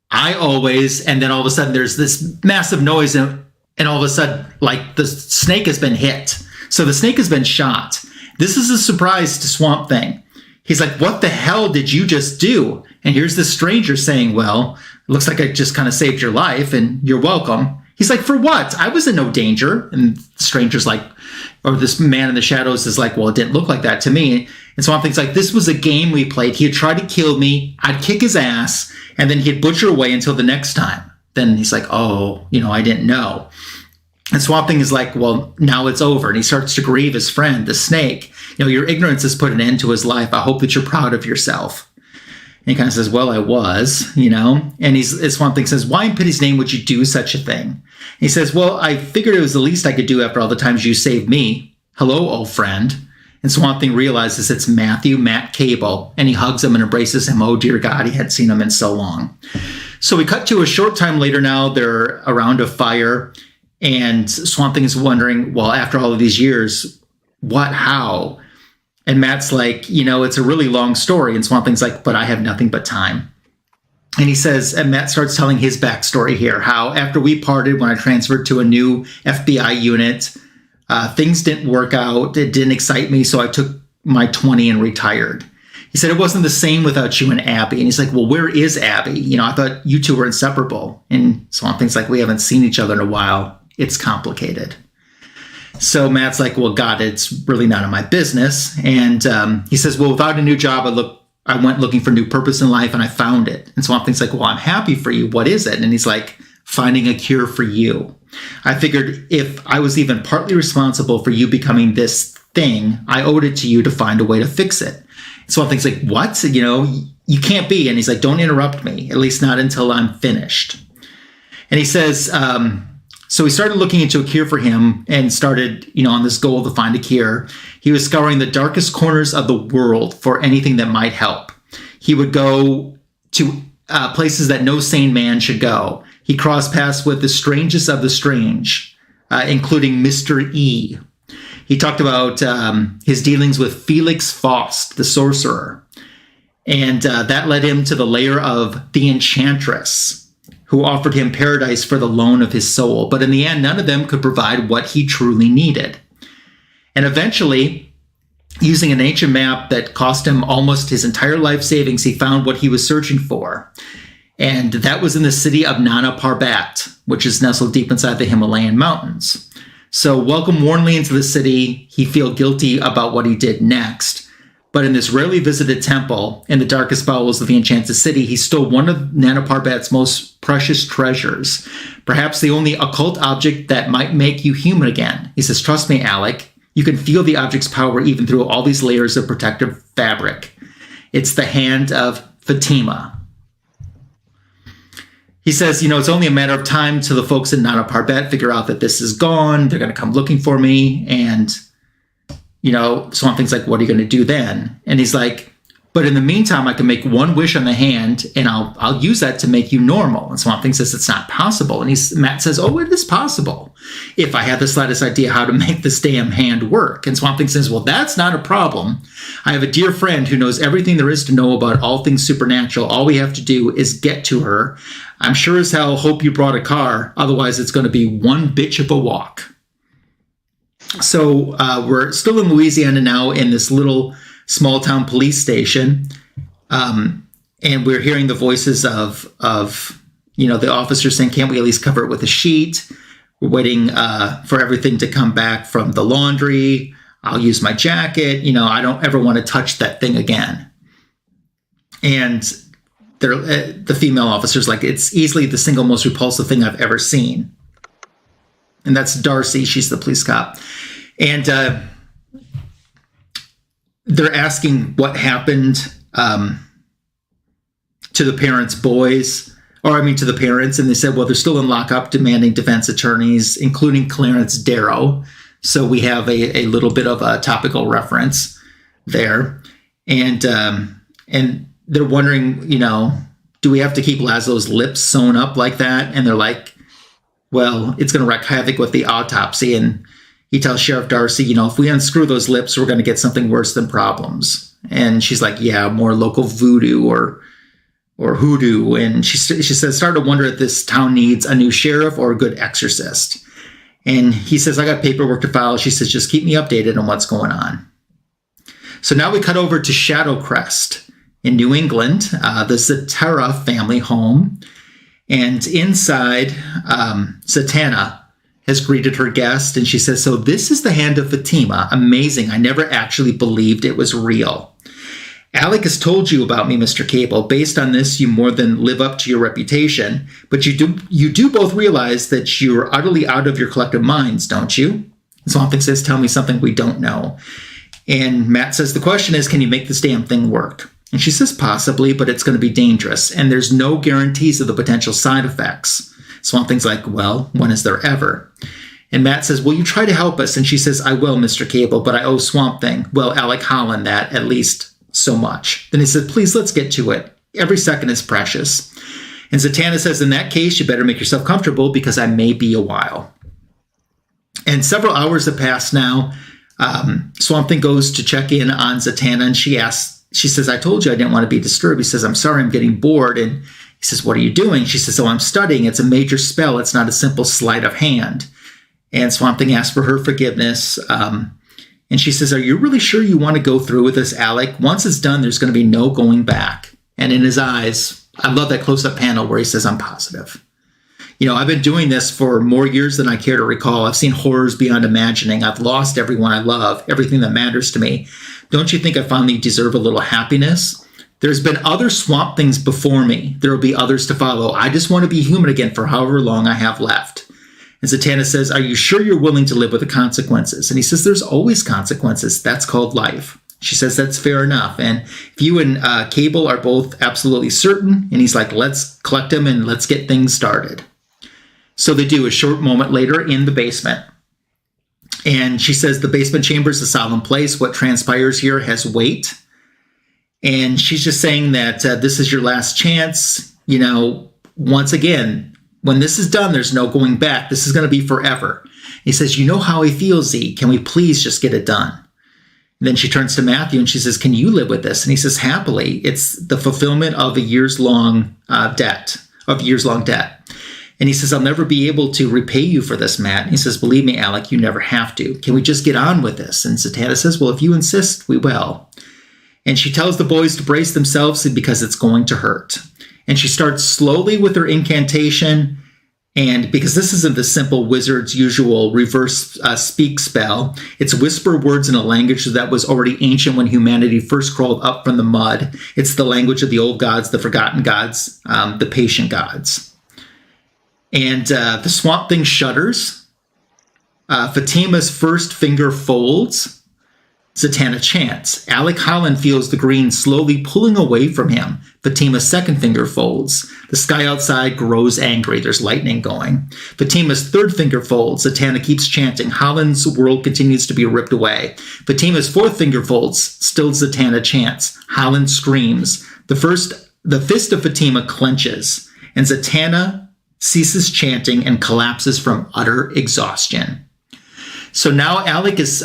[SPEAKER 1] I always, and then all of a sudden there's this massive noise, and all of a sudden, like, the snake has been hit. So the snake has been shot. This is a surprise to Swamp Thing. He's like, what the hell did you just do? And here's this stranger saying, well, it looks like I just kind of saved your life and you're welcome. He's like, for what? I was in no danger. And the stranger's like, or this man in the shadows is like, well, it didn't look like that to me. And so I'm thinking, like, this was a game we played. He had tried to kill me. I'd kick his ass and then he'd butcher away until the next time. Then he's like, oh, I didn't know. And Swamp Thing is like, well, now it's over. And he starts to grieve his friend, the snake. Your ignorance has put an end to his life. I hope that you're proud of yourself. And he kind of says, well, I was, And Swamp Thing says, why in pity's name would you do such a thing? And he says, well, I figured it was the least I could do after all the times you saved me. Hello, old friend. And Swamp Thing realizes it's Matt Cable. And he hugs him and embraces him. Oh, dear God, he hadn't seen him in so long. So we cut to a short time later now. They're around a fire. And Swamp Thing is wondering, well, after all of these years, what, how? And Matt's like, it's a really long story. And Swamp Thing's like, but I have nothing but time. And he says, and Matt starts telling his backstory here, how after we parted, when I transferred to a new FBI unit, things didn't work out. It didn't excite me. So I took my 20 and retired. He said, it wasn't the same without you and Abby. And he's like, well, where is Abby? I thought you two were inseparable. And Swamp Thing's like, we haven't seen each other in a while. It's complicated. So Matt's like, well, God, it's really none of my business. And he says, well, without a new job, I went looking for new purpose in life and I found it. And Swamp Thing's like, well, I'm happy for you. What is it? And he's like, finding a cure for you. I figured if I was even partly responsible for you becoming this thing, I owed it to you to find a way to fix it. Swamp Thing's like, what? You can't be. And he's like, don't interrupt me, at least not until I'm finished. And he says, so he started looking into a cure for him and started, on this goal to find a cure. He was scouring the darkest corners of the world for anything that might help. He would go to places that no sane man should go. He crossed paths with the strangest of the strange, including Mr. E. He talked about his dealings with Felix Faust, the sorcerer. And that led him to the lair of the Enchantress, who offered him paradise for the loan of his soul. But in the end, none of them could provide what he truly needed. And eventually, using an ancient map that cost him almost his entire life savings, he found what he was searching for. And that was in the city of Nana Parbat, which is nestled deep inside the Himalayan mountains. So welcome warmly into the city. He feel guilty about what he did next. But in this rarely visited temple, in the darkest bowels of the Enchanted City, he stole one of Nana Parbat's most precious treasures, perhaps the only occult object that might make you human again. He says, trust me, Alec, you can feel the object's power even through all these layers of protective fabric. It's the hand of Fatima. He says, it's only a matter of time till the folks in Nana Parbat figure out that this is gone. They're going to come looking for me. And Swamp Thing's like, what are you going to do then? And he's like, but in the meantime, I can make one wish on the hand and I'll use that to make you normal. And Swamp Thing says it's not possible. And Matt says, oh, it is possible if I had the slightest idea how to make this damn hand work. And Swamp Thing says, well, that's not a problem. I have a dear friend who knows everything there is to know about all things supernatural. All we have to do is get to her. I'm sure as hell hope you brought a car. Otherwise, it's going to be one bitch of a walk. So we're still in Louisiana now in this little small town police station. And we're hearing the voices of the officers saying, can't we at least cover it with a sheet? We're waiting for everything to come back from the laundry. I'll use my jacket. I don't ever want to touch that thing again. And the female officer's like, it's easily the single most repulsive thing I've ever seen. And that's Darcy. She's the police cop. And they're asking what happened to the parents' boys, to the parents. And they said, well, they're still in lockup demanding defense attorneys, including Clarence Darrow. So we have a little bit of a topical reference there. And they're wondering, do we have to keep Laszlo's lips sewn up like that? And they're like, well, it's going to wreak havoc with the autopsy. And he tells Sheriff Darcy, if we unscrew those lips, we're going to get something worse than problems. And she's like, yeah, more local voodoo or hoodoo. And she says, start to wonder if this town needs a new sheriff or a good exorcist. And he says, I got paperwork to file. She says, just keep me updated on what's going on. So now we cut over to Shadowcrest in New England, the Zatanna family home. And inside, Zatanna has greeted her guest, and she says, so this is the hand of Fatima. Amazing. I never actually believed it was real. Alec has told you about me, Mr. Cable. Based on this, you more than live up to your reputation. But you do both realize that you're utterly out of your collective minds, don't you? Swamp Thing says, tell me something we don't know. And Matt says, the question is, can you make this damn thing work? And she says, possibly, but it's going to be dangerous. And there's no guarantees of the potential side effects. Swamp Thing's like, well, when is there ever? And Matt says, will you try to help us? And she says, I will, Mr. Cable, but I owe Swamp Thing, well, Alec Holland that at least so much. Then he said, please, let's get to it. Every second is precious. And Zatanna says, in that case, you better make yourself comfortable because I may be a while. And several hours have passed now. Swamp Thing goes to check in on Zatanna, and she says, I told you I didn't want to be disturbed. He says, I'm sorry, I'm getting bored. And he says, what are you doing? She says, oh, I'm studying. It's a major spell. It's not a simple sleight of hand. And Swamp Thing asks for her forgiveness. And she says, are you really sure you want to go through with this, Alec? Once it's done, there's going to be no going back. And in his eyes, I love that close-up panel where he says, I'm positive. You know, I've been doing this for more years than I care to recall. I've seen horrors beyond imagining. I've lost everyone I love, everything that matters to me. Don't you think I finally deserve a little happiness? There's been other Swamp Things before me. There will be others to follow. I just want to be human again for however long I have left. And Zatanna says, are you sure you're willing to live with the consequences? And he says, there's always consequences. That's called life. She says, that's fair enough. And if you and Cable are both absolutely certain, and he's like, let's collect them and let's get things started. So they do. A short moment later in the basement. And she says, the basement chamber is a solemn place. What transpires here has weight. And she's just saying that this is your last chance. You know, once again, when this is done, there's no going back. This is going to be forever. He says, you know how I feel, Z. Can we please just get it done? And then she turns to Matthew and she says, can you live with this? And he says, happily. It's the fulfillment of a years-long debt. And he says, I'll never be able to repay you for this, Matt. And he says, believe me, Alec, you never have to. Can we just get on with this? And Zatanna says, well, if you insist, we will. And she tells the boys to brace themselves because it's going to hurt. And she starts slowly with her incantation. And because this isn't the simple wizard's usual reverse speak spell, it's whisper words in a language that was already ancient when humanity first crawled up from the mud. It's the language of the old gods, the forgotten gods, the patient gods. And the Swamp Thing shudders. Fatima's first finger folds. Zatanna chants. Alec Holland feels the green slowly pulling away from him. Fatima's second finger folds. The sky outside grows angry. There's lightning going. Fatima's third finger folds. Zatanna keeps chanting. Holland's world continues to be ripped away. Fatima's fourth finger folds. Still Zatanna chants. Holland screams. The fist of Fatima clenches. And Zatanna ceases chanting and collapses from utter exhaustion. So now Alec is...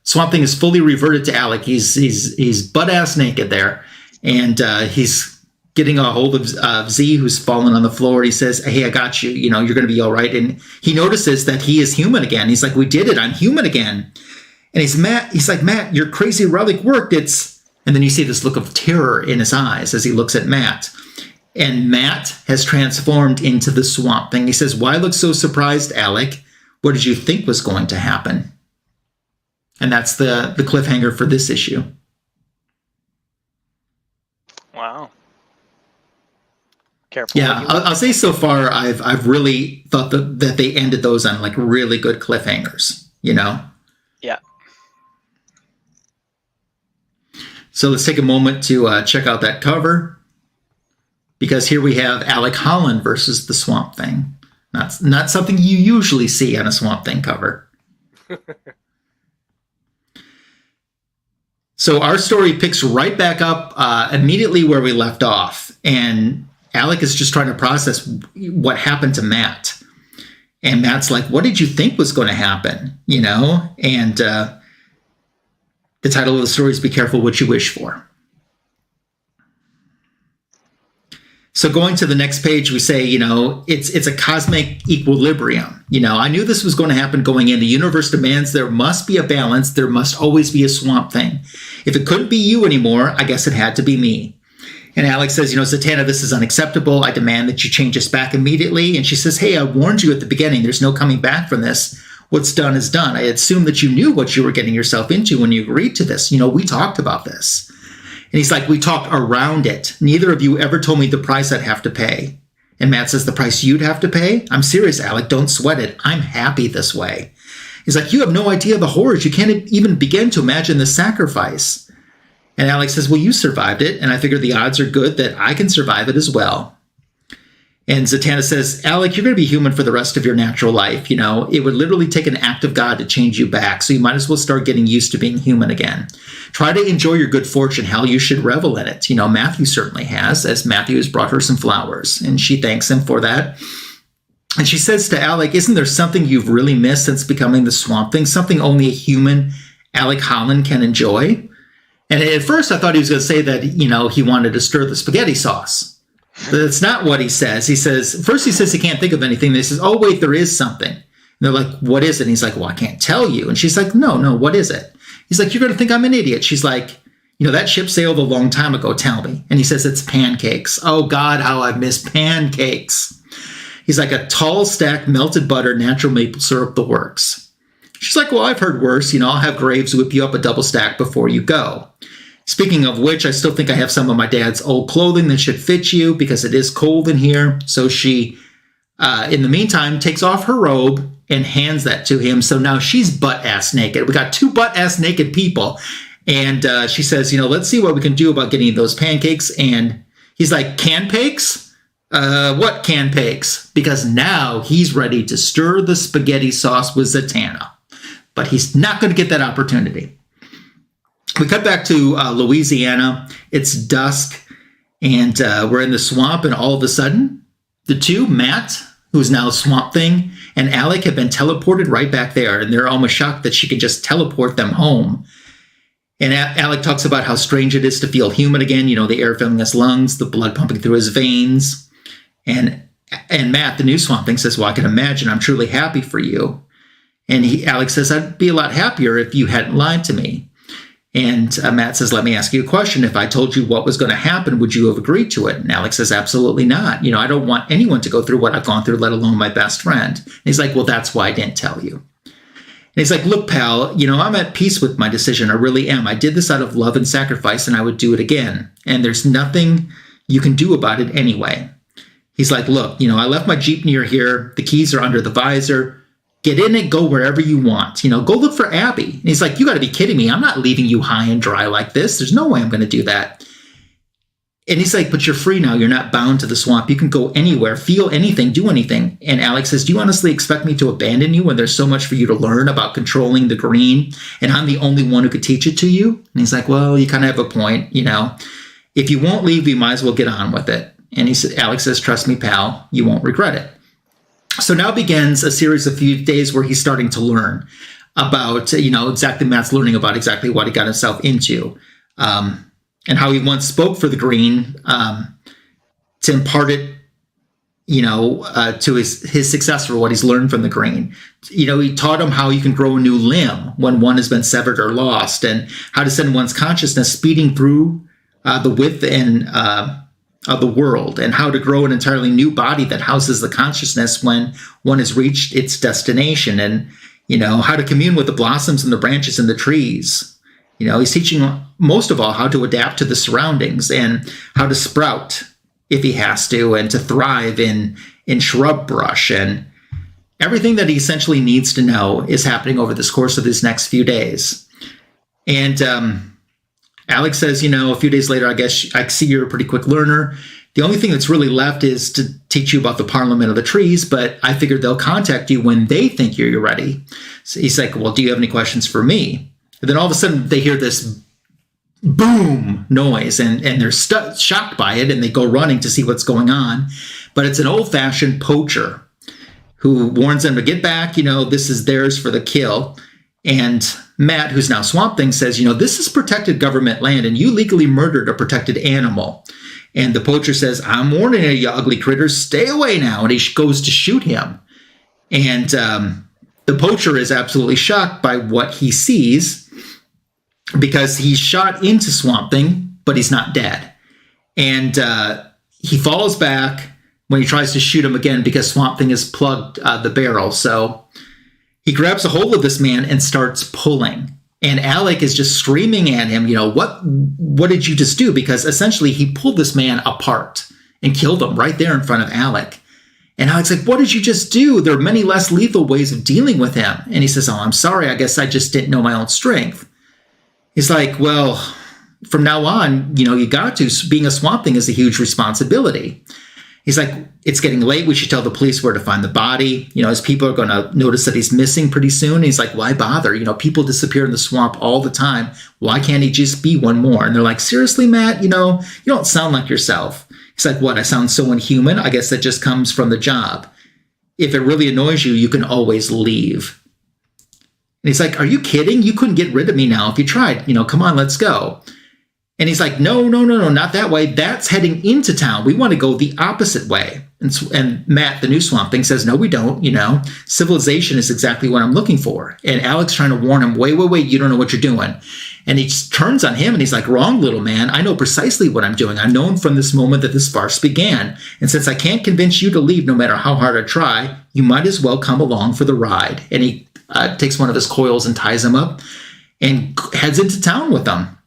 [SPEAKER 1] Swamp Thing is fully reverted to Alec. He's butt-ass naked there. And he's getting a hold of Z, who's fallen on the floor. He says, hey, I got you. You know, you're going to be all right. And he notices that he is human again. He's like, we did it. I'm human again. And he's like, Matt, your crazy relic worked. And then you see this look of terror in his eyes as he looks at Matt. And Matt has transformed into the Swamp Thing. He says, why look so surprised, Alec? What did you think was going to happen? And that's the cliffhanger for this issue.
[SPEAKER 3] Wow. Careful.
[SPEAKER 1] Yeah, I'll say so far, I've really thought that they ended those on like really good cliffhangers, you know?
[SPEAKER 3] Yeah.
[SPEAKER 1] So let's take a moment to check out that cover. Because here we have Alec Holland versus the Swamp Thing. Not something you usually see on a Swamp Thing cover. So our story picks right back up immediately where we left off. And Alec is just trying to process what happened to Matt. And Matt's like, what did you think was going to happen? You know? And the title of the story is Be Careful What You Wish For. So going to the next page, we say, it's a cosmic equilibrium. I knew this was going to happen going in. The universe demands there must be a balance. There must always be a Swamp Thing. If it couldn't be you anymore, I guess it had to be me. And Alec says, Zatanna, this is unacceptable. I demand that you change us back immediately. And she says, hey, I warned you at the beginning. There's no coming back from this. What's done is done. I assumed that you knew what you were getting yourself into when you agreed to this. We talked about this. And he's like, we talked around it. Neither of you ever told me the price I'd have to pay. And Matt says, the price you'd have to pay? I'm serious, Alec. Don't sweat it. I'm happy this way. He's like, you have no idea the horrors. You can't even begin to imagine the sacrifice. And Alec says, well, you survived it. And I figure the odds are good that I can survive it as well. And Zatanna says, Alec, you're going to be human for the rest of your natural life. It would literally take an act of God to change you back. So you might as well start getting used to being human again. Try to enjoy your good fortune. Hell, you should revel in it. Matthew certainly has, as Matthew has brought her some flowers. And she thanks him for that. And she says to Alec, isn't there something you've really missed since becoming the Swamp Thing? Something only a human Alec Holland can enjoy? And at first I thought he was going to say that, he wanted to stir the spaghetti sauce. But that's not what he says. He says he can't think of anything. He says, oh, wait, there is something. And they're like, what is it? And he's like, well, I can't tell you. And she's like, no, what is it? He's like, you're going to think I'm an idiot. She's like, that ship sailed a long time ago. Tell me. And he says, it's pancakes. Oh, God, how I miss pancakes. He's like, a tall stack, melted butter, natural maple syrup, the works. She's like, well, I've heard worse. I'll have Graves whip you up a double stack before you go. Speaking of which, I still think I have some of my dad's old clothing that should fit you because it is cold in here. So she, in the meantime, takes off her robe and hands that to him. So now she's butt-ass naked. We got two butt-ass naked people. And she says, let's see what we can do about getting those pancakes. And he's like, can-pakes? What can-pakes? Because now he's ready to stir the spaghetti sauce with Zatanna. But he's not going to get that opportunity. We cut back to Louisiana. It's dusk, and we're in the swamp, and all of a sudden, the two, Matt, who's now Swamp Thing, and Alec have been teleported right back there, and they're almost shocked that she can just teleport them home. And Alec talks about how strange it is to feel human again, the air filling his lungs, the blood pumping through his veins. And Matt, the new Swamp Thing, says, well, I can imagine I'm truly happy for you. And Alec says, I'd be a lot happier if you hadn't lied to me. And Matt says, let me ask you a question. If I told you what was going to happen, would you have agreed to it? And Alex says, absolutely not. I don't want anyone to go through what I've gone through, let alone my best friend. And he's like, well, that's why I didn't tell you. And he's like, look, pal, I'm at peace with my decision. I really am. I did this out of love and sacrifice, and I would do it again. And there's nothing you can do about it anyway. He's like, look, I left my Jeep near here. The keys are under the visor. Get in and go wherever you want. Go look for Abby. And he's like, you got to be kidding me. I'm not leaving you high and dry like this. There's no way I'm going to do that. And he's like, but you're free now. You're not bound to the swamp. You can go anywhere, feel anything, do anything. And Alex says, do you honestly expect me to abandon you when there's so much for you to learn about controlling the green? And I'm the only one who could teach it to you? And he's like, well, you kind of have a point. If you won't leave, we might as well get on with it. And Alex says, trust me, pal, you won't regret it. So now begins a series of few days where he's starting to learn about, exactly Matt's learning about exactly what he got himself into, and how he once spoke for the green to impart it, to his successor, what he's learned from the green. He taught him how you can grow a new limb when one has been severed or lost, and how to send one's consciousness speeding through the width and of the world, and how to grow an entirely new body that houses the consciousness when one has reached its destination, and how to commune with the blossoms and the branches and the trees. He's teaching most of all how to adapt to the surroundings and how to sprout if he has to, and to thrive in shrub brush, and everything that he essentially needs to know is happening over this course of these next few days. And Alex says, a few days later, I guess I see you're a pretty quick learner. The only thing that's really left is to teach you about the Parliament of the Trees, but I figured they'll contact you when they think you're ready. So he's like, well, do you have any questions for me? And then all of a sudden they hear this boom noise, and they're shocked by it, and they go running to see what's going on. But it's an old-fashioned poacher who warns them to get back. This is theirs for the kill. And Matt, who's now Swamp Thing, says, this is protected government land, and you legally murdered a protected animal. And the poacher says, I'm warning you, you ugly critters, stay away now. And he goes to shoot him. And the poacher is absolutely shocked by what he sees because he's shot into Swamp Thing, but he's not dead. And he falls back when he tries to shoot him again because Swamp Thing has plugged the barrel. So he grabs a hold of this man and starts pulling. And Alec is just screaming at him, what did you just do? Because essentially he pulled this man apart and killed him right there in front of Alec. And Alec's like, what did you just do? There are many less lethal ways of dealing with him. And he says, oh, I'm sorry. I guess I just didn't know my own strength. He's like, well, from now on, you got to. Being a Swamp Thing is a huge responsibility. He's like, it's getting late. We should tell the police where to find the body. His people are going to notice that he's missing pretty soon. And he's like, why bother? People disappear in the swamp all the time. Why can't he just be one more? And they're like, seriously, Matt, you don't sound like yourself. He's like, what? I sound so inhuman? I guess that just comes from the job. If it really annoys you, you can always leave. And he's like, are you kidding? You couldn't get rid of me now if you tried. Come on, let's go. And he's like, no, not that way. That's heading into town. We want to go the opposite way. And Matt, the new Swamp Thing, says, no, we don't. Civilization is exactly what I'm looking for. And Alec's trying to warn him, wait, you don't know what you're doing. And he just turns on him and he's like, wrong, little man. I know precisely what I'm doing. I've known from this moment that this farce began. And since I can't convince you to leave no matter how hard I try, you might as well come along for the ride. And he takes one of his coils and ties him up and heads into town with them.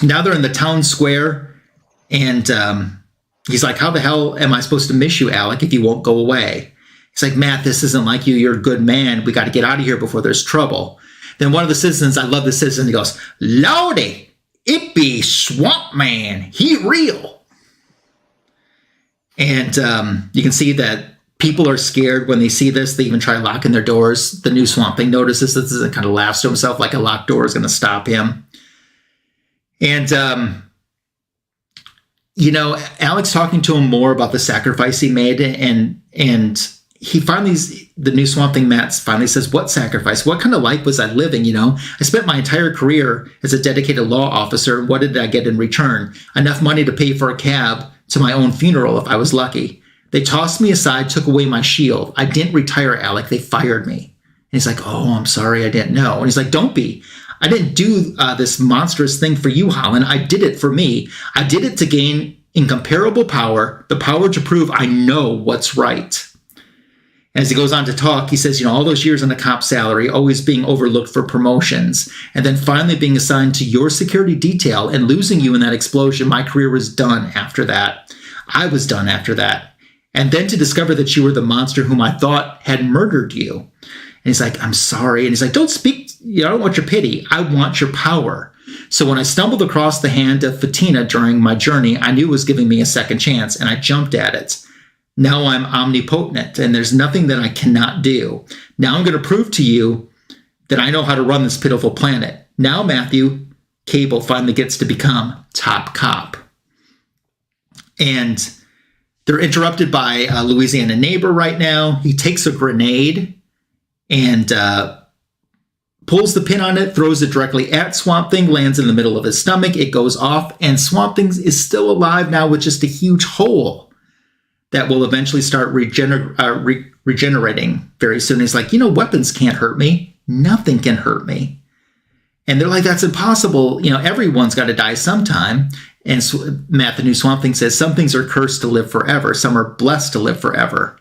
[SPEAKER 1] Now they're in the town square, and he's like, how the hell am I supposed to miss you, Alec, if you won't go away? He's like, Matt, this isn't like you. You're a good man. We got to get out of here before there's trouble. Then one of the citizens, I love the citizen, he goes, Lordy, it be Swamp Man. He real. And you can see that people are scared when they see this. They even try locking their doors. The new Swamp Thing notices this and kind of laughs to himself like a locked door is going to stop him. And, Alec's talking to him more about the sacrifice he made. And he finally, the new Swamp Thing, Matt, finally says, what sacrifice? What kind of life was I living? I spent my entire career as a dedicated law officer. What did I get in return? Enough money to pay for a cab to my own funeral if I was lucky. They tossed me aside, took away my shield. I didn't retire, Alec. They fired me. And he's like, oh, I'm sorry. I didn't know. And he's like, don't be. I didn't do this monstrous thing for you, Holland. I did it for me. I did it to gain incomparable power, the power to prove I know what's right. As he goes on to talk, he says, all those years on a cop's salary, always being overlooked for promotions, and then finally being assigned to your security detail and losing you in that explosion, my career was done after that. I was done after that. And then to discover that you were the monster whom I thought had murdered you. And he's like, I'm sorry. And he's like, don't speak. I don't want your pity. I want your power. So when I stumbled across the hand of Fatina during my journey, I knew it was giving me a second chance, and I jumped at it. Now I'm omnipotent, and there's nothing that I cannot do. Now I'm going to prove to you that I know how to run this pitiful planet. Now, Matthew, Cable finally gets to become top cop. And they're interrupted by a Louisiana neighbor right now. He takes a grenade and pulls the pin on it, throws it directly at Swamp Thing, lands in the middle of his stomach. It goes off, and Swamp Thing is still alive now with just a huge hole that will eventually start regenerating very soon. He's like, weapons can't hurt me. Nothing can hurt me. And they're like, that's impossible. Everyone's got to die sometime. And Matt, the new Swamp Thing, says some things are cursed to live forever. Some are blessed to live forever.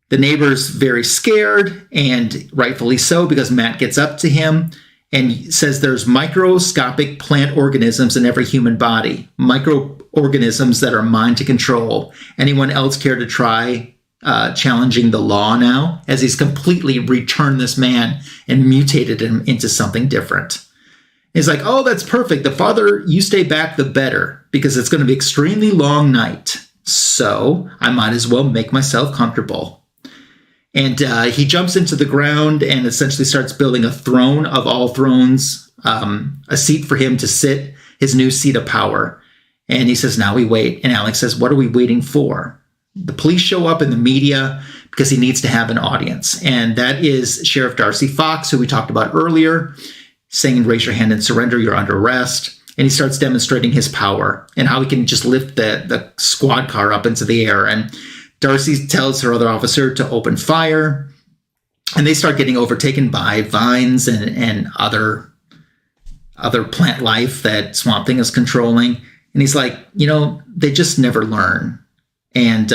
[SPEAKER 1] The neighbor's very scared, and rightfully so, because Matt gets up to him and says there's microscopic plant organisms in every human body, microorganisms that are mine to control. Anyone else care to try challenging the law now? As he's completely returned this man and mutated him into something different. He's like, oh, that's perfect. The farther you stay back, the better, because it's going to be an extremely long night. So I might as well make myself comfortable. And he jumps into the ground and essentially starts building a throne of all thrones, a seat for him to sit, his new seat of power. And he says, now we wait. And Alec says, what are we waiting for? The police show up in the media because he needs to have an audience. And that is Sheriff Darcy Fox, who we talked about earlier, saying, raise your hand and surrender, you're under arrest. And he starts demonstrating his power and how he can just lift the squad car up into the air. And Darcy tells her other officer to open fire. And they start getting overtaken by vines and other plant life that Swamp Thing is controlling. And he's like, they just never learn. And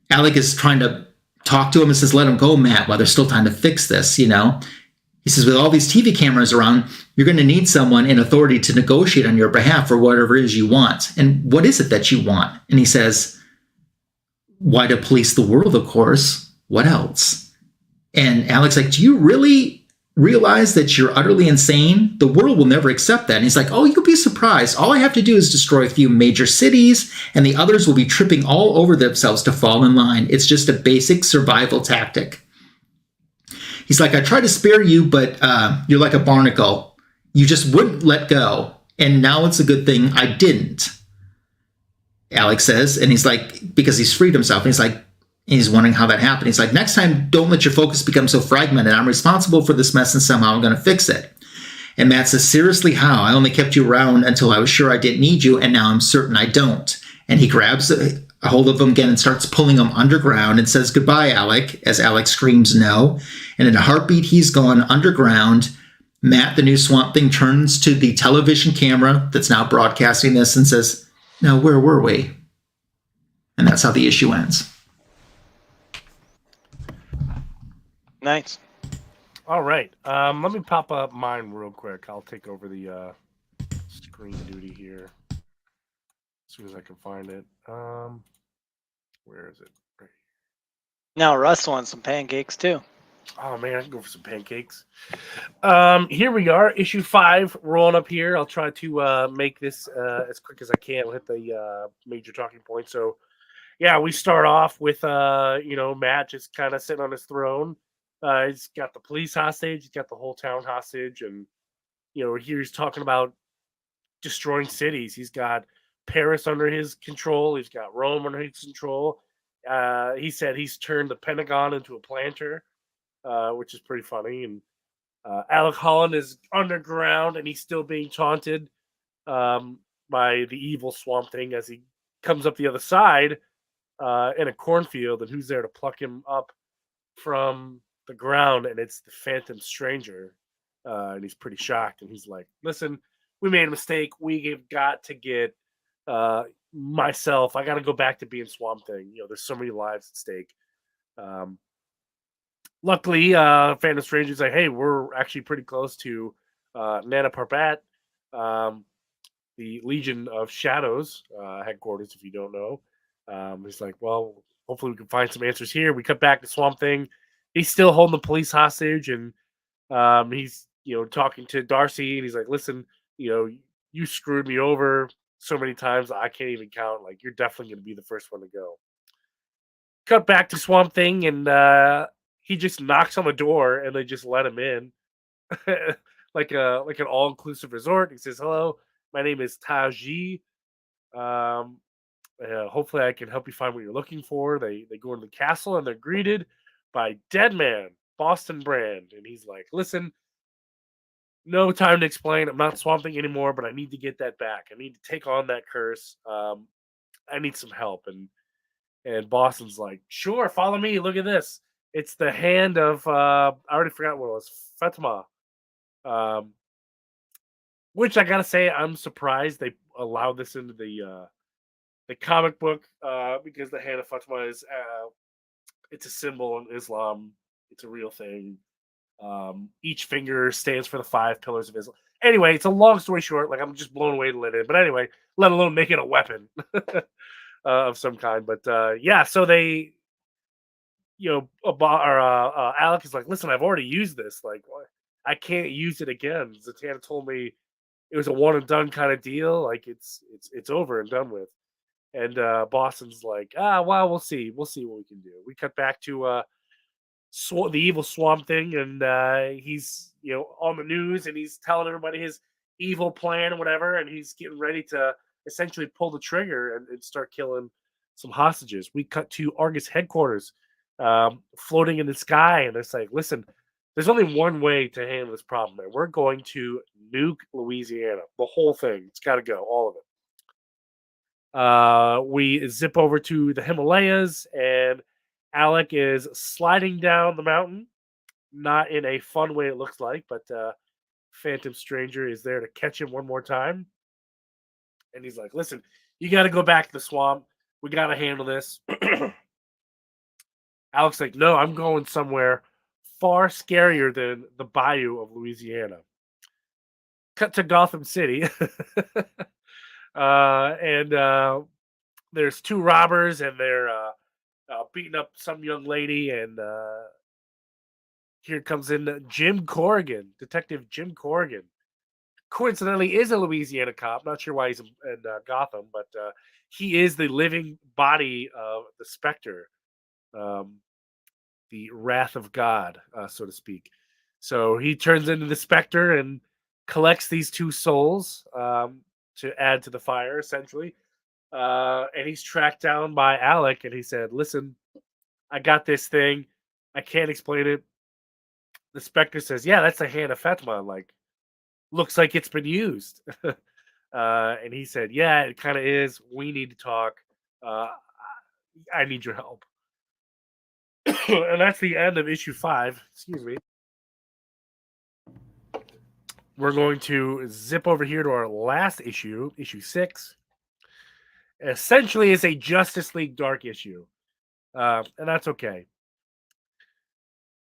[SPEAKER 1] Alec is trying to talk to him and says, let him go, Matt, while there's still time to fix this, He says, with all these TV cameras around, you're going to need someone in authority to negotiate on your behalf for whatever it is you want. And what is it that you want? And he says, why to police the world, of course. What else? And Alec's like, do you really realize that you're utterly insane? The world will never accept that. And he's like, oh, you'll be surprised. All I have to do is destroy a few major cities, and the others will be tripping all over themselves to fall in line. It's just a basic survival tactic. He's like, I tried to spare you, but you're like a barnacle. You just wouldn't let go. And now it's a good thing I didn't, Alec says. And he's like, because he's freed himself. And he's wondering how that happened. He's like, next time, don't let your focus become so fragmented. I'm responsible for this mess, and somehow I'm going to fix it. And Matt says, seriously, how? I only kept you around until I was sure I didn't need you, and now I'm certain I don't. And he grabs a hold of him again and starts pulling him underground and says, goodbye, Alec, as Alec screams no. And in a heartbeat, he's gone underground. Matt, the new Swamp Thing, turns to the television camera that's now broadcasting this and says, now, where were we? And that's how the issue ends.
[SPEAKER 3] Nice.
[SPEAKER 2] All right. Let me pop up mine real quick. I'll take over the screen duty here as soon as I can find it. Where is it? Right.
[SPEAKER 3] Now Russ wants some pancakes too.
[SPEAKER 2] Oh man, I can go for some pancakes. Here we are, issue 5, rolling up here. I'll try to make this as quick as I can. We'll hit the major talking points. So, yeah, we start off with Matt just kind of sitting on his throne. He's got the police hostage. He's got the whole town hostage. And, here he's talking about destroying cities. He's got Paris under his control. He's got Rome under his control. He said he's turned the Pentagon into a planter, which is pretty funny. And Alec Holland is underground, and he's still being taunted by the evil Swamp Thing as he comes up the other side in a cornfield. And who's there to pluck him up from the ground? And it's the Phantom Stranger. And he's pretty shocked. And he's like, listen, we made a mistake. We've got to get myself. I got to go back to being Swamp Thing. There's so many lives at stake. Luckily, Phantom Stranger's like, hey, we're actually pretty close to Nana Parbat, the Legion of Shadows headquarters, if you don't know. He's like, well, hopefully we can find some answers here. We cut back to Swamp Thing. He's still holding the police hostage, and he's talking to Darcy, and he's like, listen, you screwed me over so many times I can't even count. Like, you're definitely going to be the first one to go. Cut back to Swamp Thing, and he just knocks on the door, and they just let him in, like an all-inclusive resort. He says, hello, my name is Taji. Hopefully I can help you find what you're looking for. They go into the castle, and they're greeted by Deadman, Boston Brand. And he's like, listen, no time to explain. I'm not Swamp Thing anymore, but I need to get that back. I need to take on that curse. I need some help. And Boston's like, sure, follow me. Look at this. It's the hand of, I already forgot what it was, Fatima. Which I gotta say, I'm surprised they allowed this into the comic book, because the hand of Fatima is, it's a symbol in Islam. It's a real thing. Each finger stands for the 5 pillars of Islam. Anyway, it's a long story short. Like, I'm just blown away to let it in. But anyway, let alone make it a weapon of some kind. But yeah, so they, Alec is like, listen, I've already used this. Like, I can't use it again. Zatanna told me it was a one and done kind of deal. Like, it's over and done with. And Boston's like, well, we'll see. We'll see what we can do. We cut back to the evil Swamp Thing, and he's on the news, and he's telling everybody his evil plan and whatever, and he's getting ready to essentially pull the trigger and start killing some hostages. We cut to A.R.G.U.S headquarters, floating in the sky, and it's like, listen, There's only one way to handle this problem, and we're going to nuke Louisiana. The whole thing. It's got to go, all of it. We zip over to the Himalayas, and Alec is sliding down the mountain. Not in a fun way, it looks like, but Phantom Stranger is there to catch him one more time. And he's like, listen, you got to go back to the swamp. We got to handle this. Alec's like, no, I'm going somewhere far scarier than the bayou of Louisiana. Cut to Gotham City. and there's two robbers, and they're beating up some young lady. And here comes in Jim Corrigan, Detective Jim Corrigan. Coincidentally, is a Louisiana cop. Not sure why he's in Gotham, but he is the living body of the Spectre. The wrath of God, so to speak. So he turns into the Spectre and collects these two souls to add to the fire, essentially. And he's tracked down by Alec, and he said, listen, I got this thing. I can't explain it. The Spectre says, yeah, that's a hand of Fatma. Like, looks like it's been used. And he said, yeah, it kind of is. We need to talk. I need your help. And that's the end of issue 5. Excuse me. We're going to zip over here to our last issue, issue 6. Essentially, it's a Justice League Dark issue. And that's okay.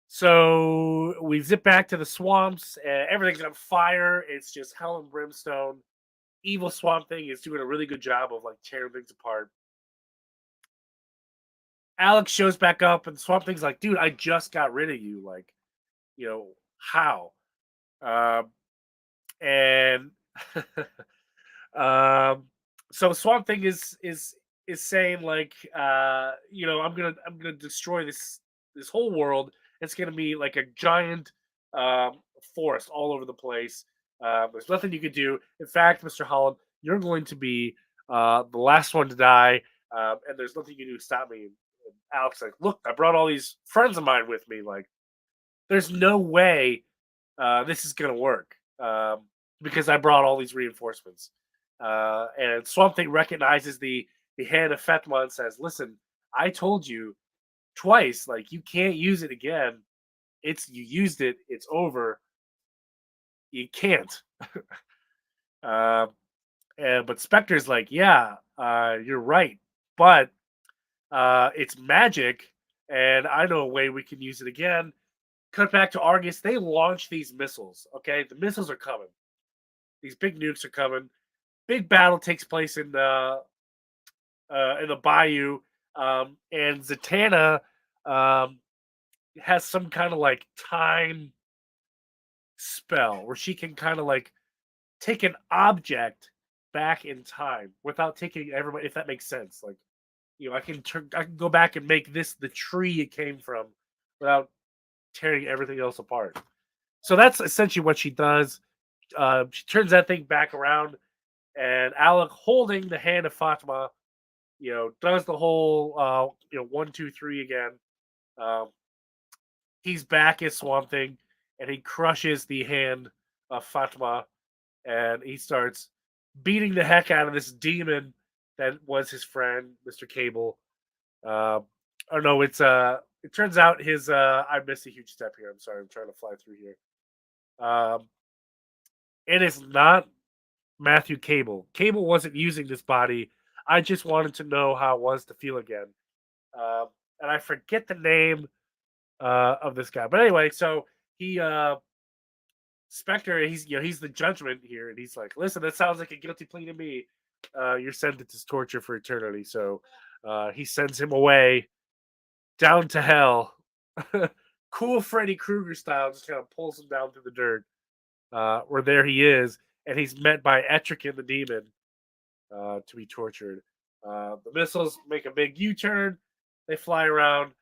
[SPEAKER 2] So we zip back to the swamps. And everything's on fire. It's just hell and brimstone. Evil Swamp Thing is doing a really good job of like tearing things apart. Alex shows back up, and Swamp Thing's like, dude, I just got rid of you. Like, how? And so Swamp Thing is saying like, I'm gonna destroy this whole world. It's gonna be like a giant forest all over the place. There's nothing you can do. In fact, Mr. Holland, you're going to be the last one to die, and there's nothing you can do to stop me. And Alex like, look, I brought all these friends of mine with me. Like, there's no way this is gonna work because I brought all these reinforcements. And Swamp Thing recognizes the hand of Fatma and says, listen, I told you twice, like, you can't use it again. You used it, it's over. You can't. But Spectre's like, yeah, you're right, but it's magic, and I know a way we can use it again. Cut back to A.R.G.U.S. They launch these missiles. Okay, the missiles are coming. These big nukes are coming. Big battle takes place in the bayou, and Zatanna has some kind of like time spell where she can kind of like take an object back in time without taking everybody. If that makes sense, like, I can go back and make this the tree it came from without tearing everything else apart. So that's essentially what she does. She turns that thing back around, and Alec, holding the hand of Fatma, does the whole 1, 2, 3 again. He's back as Swamp Thing, and he crushes the hand of Fatma, and he starts beating the heck out of this demon that was his friend, Mr. Cable. Or no, it turns out his I missed a huge step here. I'm sorry, I'm trying to fly through here. It is not Matthew Cable. Cable wasn't using this body. I just wanted to know how it was to feel again. And I forget the name of this guy. But anyway, so he Spectre, he's the judgment here, and he's like, listen, that sounds like a guilty plea to me. Your sentence is torture for eternity. So he sends him away down to hell. Cool Freddy Krueger style, just kind of pulls him down through the dirt. Where there he is, and he's met by Etrigan the demon to be tortured. The missiles make a big U-turn. They fly around.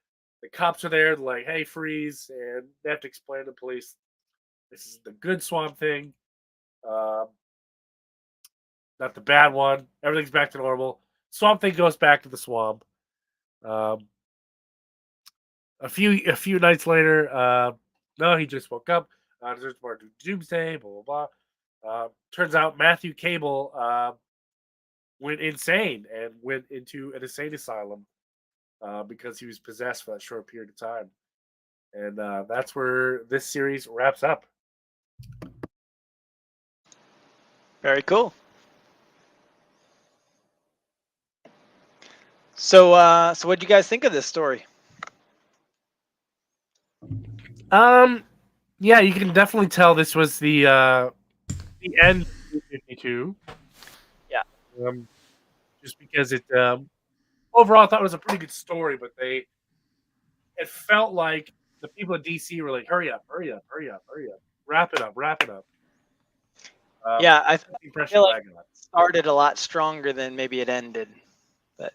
[SPEAKER 2] The cops are there. They're like, hey, freeze. And they have to explain to the police, this is the good Swamp Thing. Not the bad one. Everything's back to normal. Swamp Thing goes back to the swamp. A few nights later, No, he just woke up. There's more doomsday, blah, blah, blah. Turns out Matthew Cable went insane and went into an insane asylum because he was possessed for that short period of time. And that's where this series wraps up.
[SPEAKER 3] Very cool. So what do you guys think of this story?
[SPEAKER 2] Yeah, you can definitely tell this was the end of 52.
[SPEAKER 3] Yeah.
[SPEAKER 2] Just because it overall I thought it was a pretty good story, but it felt like the people at DC were like, hurry up, wrap it up.
[SPEAKER 3] Yeah, I feel like it started a lot stronger than maybe it ended. But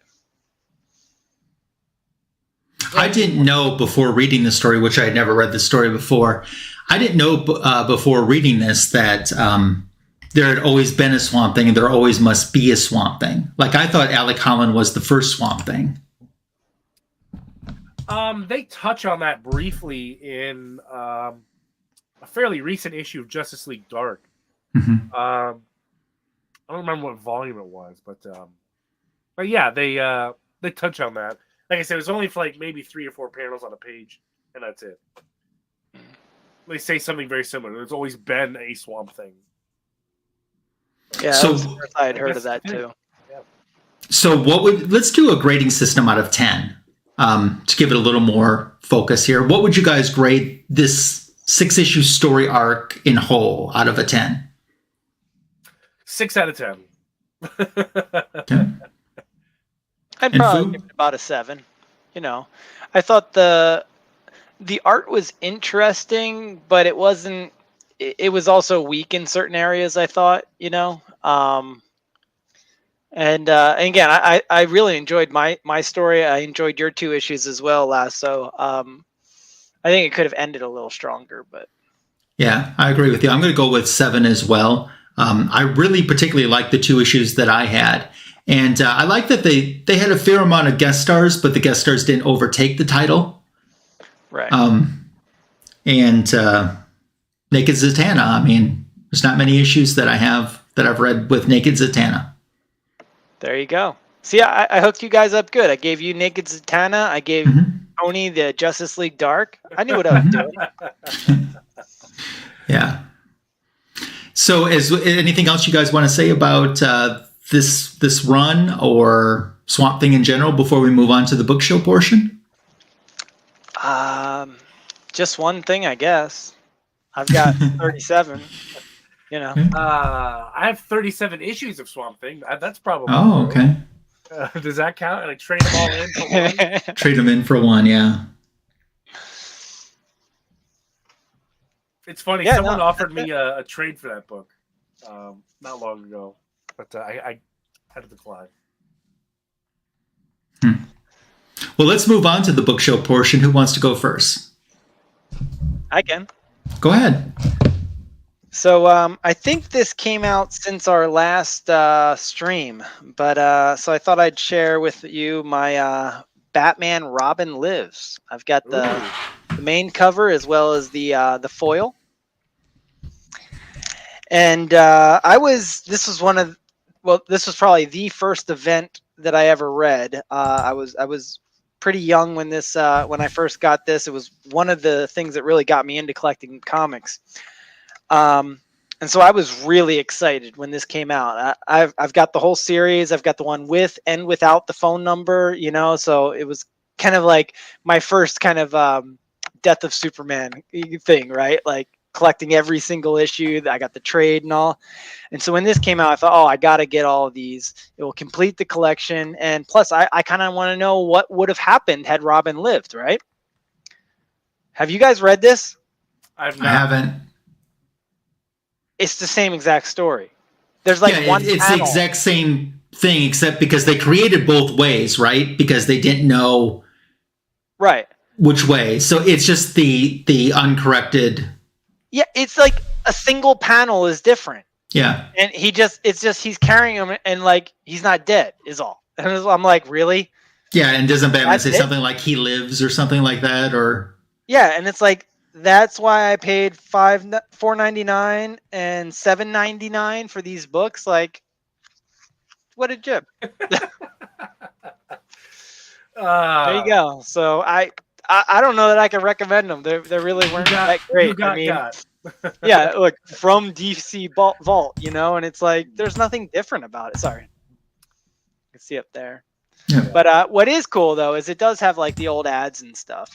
[SPEAKER 1] I didn't know before reading the story, which I had never read the story before. I didn't know before reading this that there had always been a Swamp Thing and there always must be a Swamp Thing. Like, I thought Alec Holland was the first Swamp Thing.
[SPEAKER 2] They touch on that briefly in a fairly recent issue of Justice League Dark.
[SPEAKER 1] Mm-hmm.
[SPEAKER 2] I don't remember what volume it was, but yeah, they touch on that. Like I said, it was only for like maybe 3 or 4 panels on a page, and that's it. They say something very similar. There's always been a Swamp Thing.
[SPEAKER 3] Yeah,
[SPEAKER 1] so
[SPEAKER 3] I had heard of that too.
[SPEAKER 2] Yeah.
[SPEAKER 1] So let's do a grading system out of 10 to give it a little more focus here. What would you guys grade this 6-issue story arc in whole out of a 10?
[SPEAKER 2] 6 out of 10.
[SPEAKER 1] Okay.
[SPEAKER 3] I'd probably give it about a 7. I thought the art was interesting, but it wasn't. It was also weak in certain areas, I thought. And again, I really enjoyed my story. I enjoyed your 2 issues as well, Lasso. I think it could have ended a little stronger, but
[SPEAKER 1] yeah, I agree with you. I'm going to go with 7 as well. I really particularly liked the 2 issues that I had. And I like that they had a fair amount of guest stars, but the guest stars didn't overtake the title.
[SPEAKER 3] Right.
[SPEAKER 1] And Naked Zatanna. I mean, there's not many issues that I've read with Naked Zatanna.
[SPEAKER 3] There you go. See, I hooked you guys up good. I gave you Naked Zatanna. I gave Tony the Justice League Dark. I knew what I was doing.
[SPEAKER 1] Yeah. So, is anything else you guys want to say about this run or Swamp Thing in general before we move on to the book show portion?
[SPEAKER 3] Just one thing, I guess. I've got 37.
[SPEAKER 2] I have 37 issues of Swamp Thing. That's probably.
[SPEAKER 1] Oh, okay.
[SPEAKER 2] Does that count? Like trade them all in for one?
[SPEAKER 1] Trade them in for one, yeah.
[SPEAKER 2] It's funny.
[SPEAKER 3] Yeah,
[SPEAKER 2] someone offered me a trade for that book not long ago, but I had to decline.
[SPEAKER 1] Well, let's move on to the book show portion. Who wants to go first?
[SPEAKER 3] I can.
[SPEAKER 1] Go ahead.
[SPEAKER 3] So I think this came out since our last stream, but so I thought I'd share with you my Batman Robin Lives. I've got the main cover as well as the foil. And this was probably the first event that I ever read. I was pretty young when when I first got this. It was one of the things that really got me into collecting comics. And so I was really excited when this came out. I've got the whole series. I've got the one with and without the phone number, so it was kind of like my first kind of Death of Superman thing, right? Like collecting every single issue. I got the trade and all. And so when this came out, I thought, I got to get all of these. It will complete the collection. And plus, I kind of want to know what would have happened had Robin lived, right? Have you guys read this?
[SPEAKER 1] I haven't.
[SPEAKER 3] It's the same exact story. There's like one
[SPEAKER 1] it's
[SPEAKER 3] panel.
[SPEAKER 1] The exact same thing, except because they created both ways, right? Because they didn't know which way. So it's just the uncorrected.
[SPEAKER 3] Yeah, it's like a single panel is different.
[SPEAKER 1] Yeah.
[SPEAKER 3] And he's carrying him and like he's not dead is all. And I'm like, really?
[SPEAKER 1] Yeah, and doesn't Batman say something like he lives or something like that? Or
[SPEAKER 3] yeah, and it's like That's why I paid $4.99 and $7.99 for these books. Like, what a jip! There you go. So I don't know that I can recommend them. They really weren't that great. Yeah, look, from DC Vault, and it's like there's nothing different about it. Sorry, you can see up there.
[SPEAKER 1] Yeah.
[SPEAKER 3] But what is cool though is it does have like the old ads and stuff.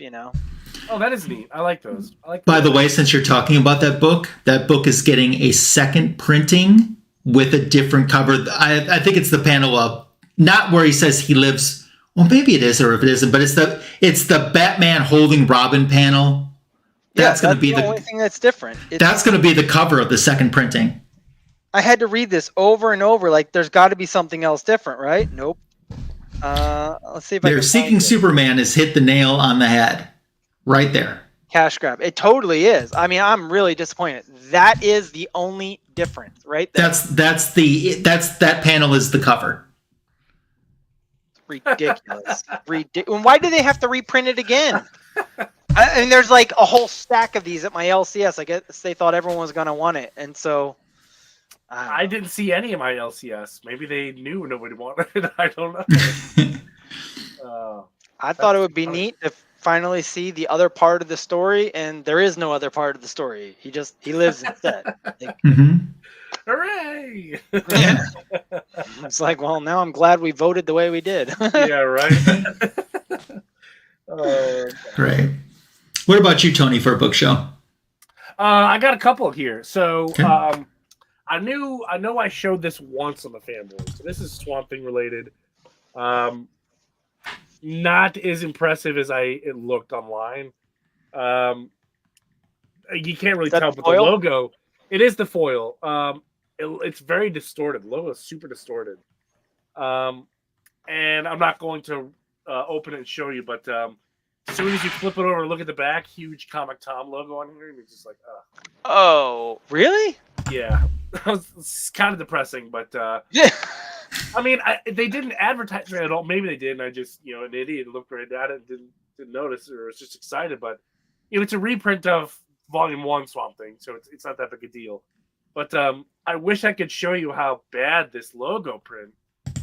[SPEAKER 2] Oh, that is neat. I like those.
[SPEAKER 1] By the way, since you're talking about that book is getting a second printing with a different cover. I think it's the panel of not where he says he lives. Well, maybe it is, or if it isn't, but it's the Batman holding Robin panel. That's going to be the only
[SPEAKER 3] thing that's different.
[SPEAKER 1] That's going to be the cover of the second printing.
[SPEAKER 3] I had to read this over and over. Like, there's got to be something else different, right? Nope. Let's see if
[SPEAKER 1] They're Seeking Superman has hit the nail on the head, right there.
[SPEAKER 3] Cash grab. It totally is. I mean, I'm really disappointed. That is the only difference, right there.
[SPEAKER 1] That panel is the cover.
[SPEAKER 3] Ridiculous. Why do they have to reprint it again? I mean, there's like a whole stack of these at my LCS. I guess they thought everyone was going to want it. And so
[SPEAKER 2] I didn't see any of my LCS. Maybe they knew nobody wanted it. I don't know.
[SPEAKER 3] I thought it would be neat to finally see the other part of the story. And there is no other part of the story. He lives instead. Like,
[SPEAKER 2] hooray!
[SPEAKER 3] Yeah. It's like, well, now I'm glad we voted the way we did.
[SPEAKER 2] Yeah, right.
[SPEAKER 1] Great. What about you, Tony, for a book show?
[SPEAKER 2] I got a couple here. So I know I showed this once on the Fanboys. So this is Swamp Thing related. Not as impressive as it looked online. You can't really tell, but the logo. It is the foil. It's very distorted. The logo is super distorted. And I'm not going to open it and show you, but as soon as you flip it over and look at the back, huge Comic Tom logo on here, and you're just like,
[SPEAKER 3] oh, really?
[SPEAKER 2] Yeah. It's kind of depressing, but
[SPEAKER 3] yeah.
[SPEAKER 2] I mean, they didn't advertise it at all. Maybe they did, and I just, an idiot looked right at it and didn't notice, or was just excited. But it's a reprint of Volume 1 Swamp Thing, so it's not that big a deal. But I wish I could show you how bad this logo print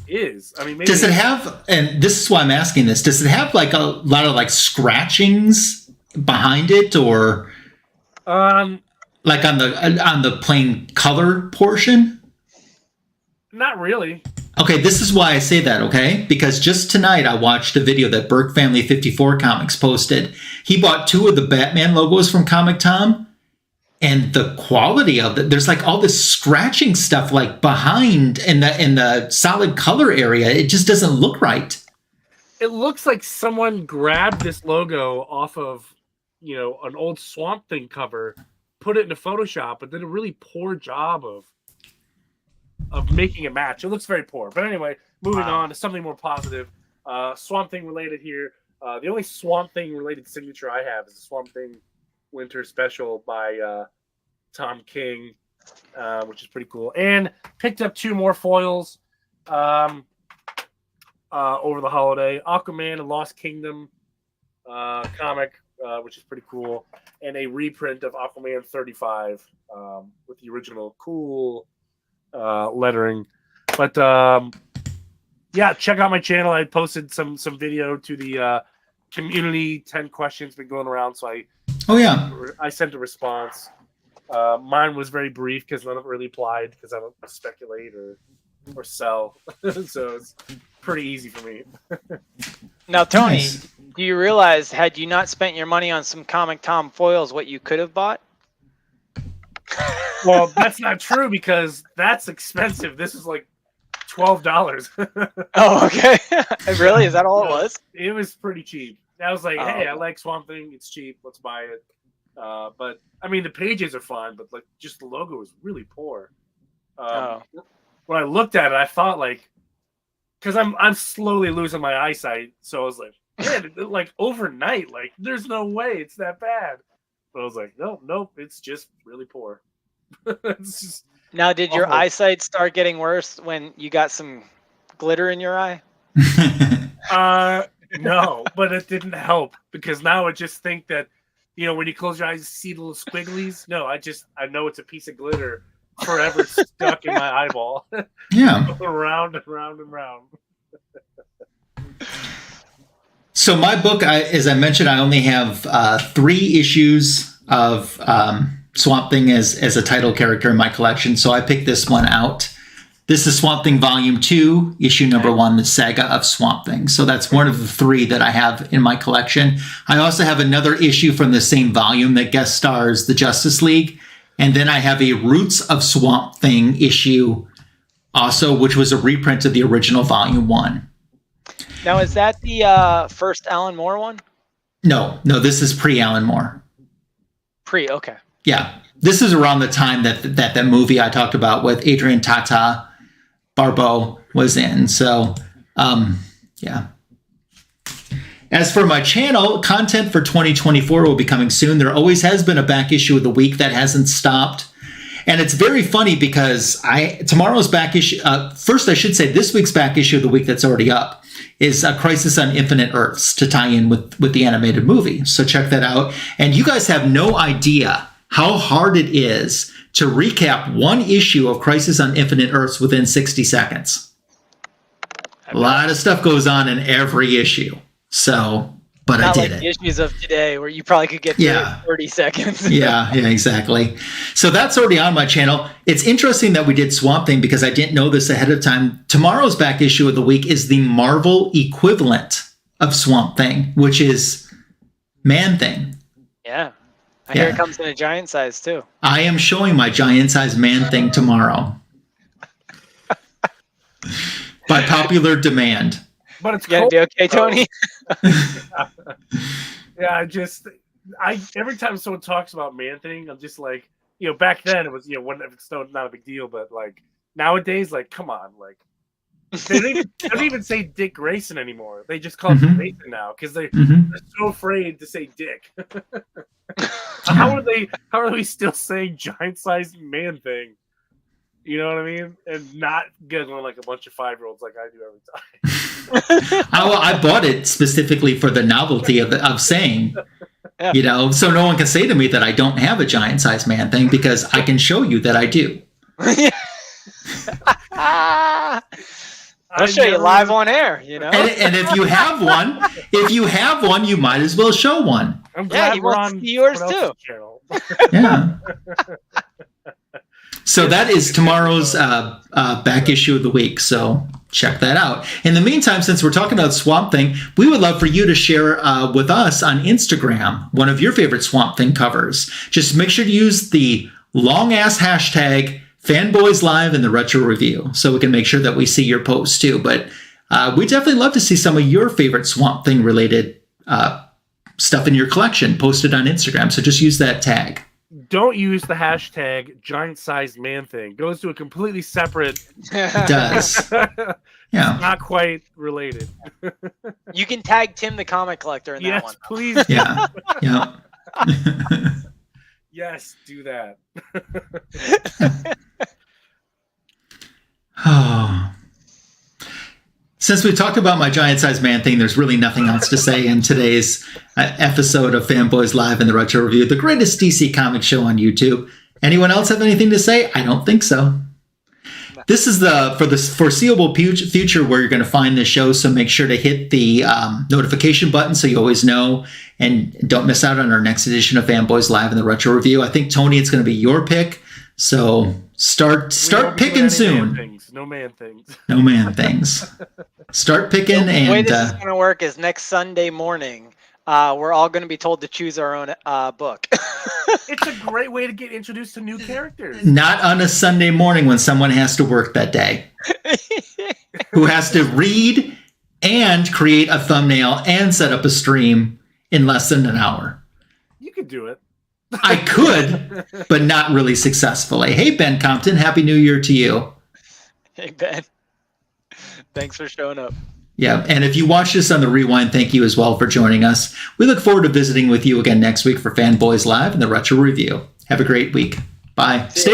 [SPEAKER 2] is. I mean, maybe
[SPEAKER 1] does it have? And this is why I'm asking this. Does it have like a lot of like scratchings behind it, or like on the plain color portion?
[SPEAKER 2] Not really.
[SPEAKER 1] Okay, this is why I say that, okay? Because just tonight I watched a video that Burke Family 54 Comics posted. He bought 2 of the Batman logos from Comic Tom, and the quality of it, there's like all this scratching stuff like behind in the solid color area. It just doesn't look right.
[SPEAKER 2] It looks like someone grabbed this logo off of, an old Swamp Thing cover, put it into Photoshop, but did a really poor job of making it match. It looks very poor. But anyway, moving on to something more positive. Swamp Thing related here. The only Swamp Thing related signature I have is the Swamp Thing Winter Special by Tom King, which is pretty cool. And picked up 2 more foils over the holiday. Aquaman and Lost Kingdom comic, which is pretty cool. And a reprint of Aquaman 35 with the original cool lettering. But yeah, check out my channel. I posted some video to the community 10 questions been going around, so I sent a response. Mine was very brief because none of it really applied because I don't speculate or sell. So it's pretty easy for me.
[SPEAKER 3] Now, Tony, do you realize had you not spent your money on some Comic Tom foils, what you could have bought?
[SPEAKER 2] Well, that's not true because that's expensive. This is like $12.
[SPEAKER 3] Oh, okay. Really? Is that all it was?
[SPEAKER 2] It was pretty cheap. I was like, hey, I like Swamp Thing. It's cheap. Let's buy it. But I mean, the pages are fine, but like just the logo is really poor. When I looked at it, I thought like, because I'm slowly losing my eyesight, so I was like, man, like overnight, like there's no way it's that bad. But I was like, nope, it's just really poor. It's just
[SPEAKER 3] now, did your eyesight start getting worse when you got some glitter in your eye?
[SPEAKER 2] No, but it didn't help because now I just think that when you close your eyes, you see the little squigglies. No, I know it's a piece of glitter forever stuck in my eyeball.
[SPEAKER 1] Yeah.
[SPEAKER 2] Round and round and round.
[SPEAKER 1] So my book, as I mentioned, I only have 3 issues of Swamp Thing as a title character in my collection. So I picked this one out. This is Swamp Thing Volume 2, issue number 1, The Saga of Swamp Thing. So that's one of the 3 that I have in my collection. I also have another issue from the same volume that guest stars the Justice League. And then I have a Roots of Swamp Thing issue also, which was a reprint of the original Volume 1.
[SPEAKER 3] Now, is that the first Alan Moore one?
[SPEAKER 1] No, this is pre-Alan Moore.
[SPEAKER 3] Okay.
[SPEAKER 1] Yeah. This is around the time that movie I talked about with Adrian Tata Barbeau was in. So, yeah. As for my channel, content for 2024 will be coming soon. There always has been a back issue of the week that hasn't stopped. And it's very funny because tomorrow's back issue, first I should say this week's back issue of the week that's already up is A Crisis on Infinite Earths to tie in with the animated movie. So check that out. And you guys have no idea how hard it is to recap one issue of Crisis on Infinite Earths within 60 seconds. A lot of stuff goes on in every issue. So, but
[SPEAKER 3] Not
[SPEAKER 1] I did
[SPEAKER 3] like
[SPEAKER 1] it.
[SPEAKER 3] The issues of today where you probably could get through it in 30 seconds.
[SPEAKER 1] yeah, exactly. So that's already on my channel. It's interesting that we did Swamp Thing because I didn't know this ahead of time. Tomorrow's back issue of the week is the Marvel equivalent of Swamp Thing, which is Man Thing.
[SPEAKER 3] Yeah. I hear it comes in a giant size too. I
[SPEAKER 1] am showing my giant size Man Thing tomorrow. By popular demand.
[SPEAKER 2] But it's
[SPEAKER 3] gonna be okay, Tony.
[SPEAKER 2] Yeah, every time someone talks about Man Thing, I'm just like, back then it was, it's not a big deal, but like nowadays, like, come on, like they don't even say Dick Grayson anymore. They just call him Grayson now because they're so afraid to say Dick. How are they still saying giant sized Man Thing? You know what I mean? And not getting like a bunch of 5-year-olds like I do every time.
[SPEAKER 1] I bought it specifically for the novelty of saying, so no one can say to me that I don't have a giant sized Man Thing because I can show you that I do.
[SPEAKER 3] I'll show you live on air,
[SPEAKER 1] And if you have one, you might as well show one.
[SPEAKER 2] I'm glad
[SPEAKER 3] he wants to see yours too.
[SPEAKER 1] Yeah. So that is tomorrow's back issue of the week. So check that out. In the meantime, since we're talking about Swamp Thing, we would love for you to share with us on Instagram one of your favorite Swamp Thing covers. Just make sure to use the long-ass hashtag Fanboys Live in the Retro Review so we can make sure that we see your posts too. But we definitely love to see some of your favorite Swamp Thing related stuff in your collection posted on Instagram. So just use that tag.
[SPEAKER 2] Don't use the hashtag giant sized Man Thing. It goes to a completely separate.
[SPEAKER 1] It does. Yeah.
[SPEAKER 2] It's not quite related.
[SPEAKER 3] You can tag Tim the comic collector in that one.
[SPEAKER 2] Yes, please.
[SPEAKER 1] Yeah. Yeah.
[SPEAKER 2] Yes, do that.
[SPEAKER 1] Oh. Since we talked about my giant-sized Man Thing, there's really nothing else to say in today's episode of Fanboys Live in the Retro Review, the greatest DC comic show on YouTube. Anyone else have anything to say? I don't think so. This is for the foreseeable future where you're going to find this show, so make sure to hit the notification button so you always know, and don't miss out on our next edition of Fanboys Live in the Retro Review. I think, Tony, it's going to be your pick, so start picking soon.
[SPEAKER 2] No man things.
[SPEAKER 1] No man things. Start picking.
[SPEAKER 3] The way this is going to work is next Sunday morning, we're all going to be told to choose our own book.
[SPEAKER 2] It's a great way to get introduced to new characters.
[SPEAKER 1] Not on a Sunday morning when someone has to work that day. Who has to read and create a thumbnail and set up a stream in less than an hour.
[SPEAKER 2] You could do it.
[SPEAKER 1] I could, but not really successfully. Hey, Ben Compton, Happy New Year to you.
[SPEAKER 3] Hey, Ben. Thanks for showing up.
[SPEAKER 1] Yeah, and if you watch this on the Rewind, thank you as well for joining us. We look forward to visiting with you again next week for Fanboys Live and the Retro Review. Have a great week. Bye. Stay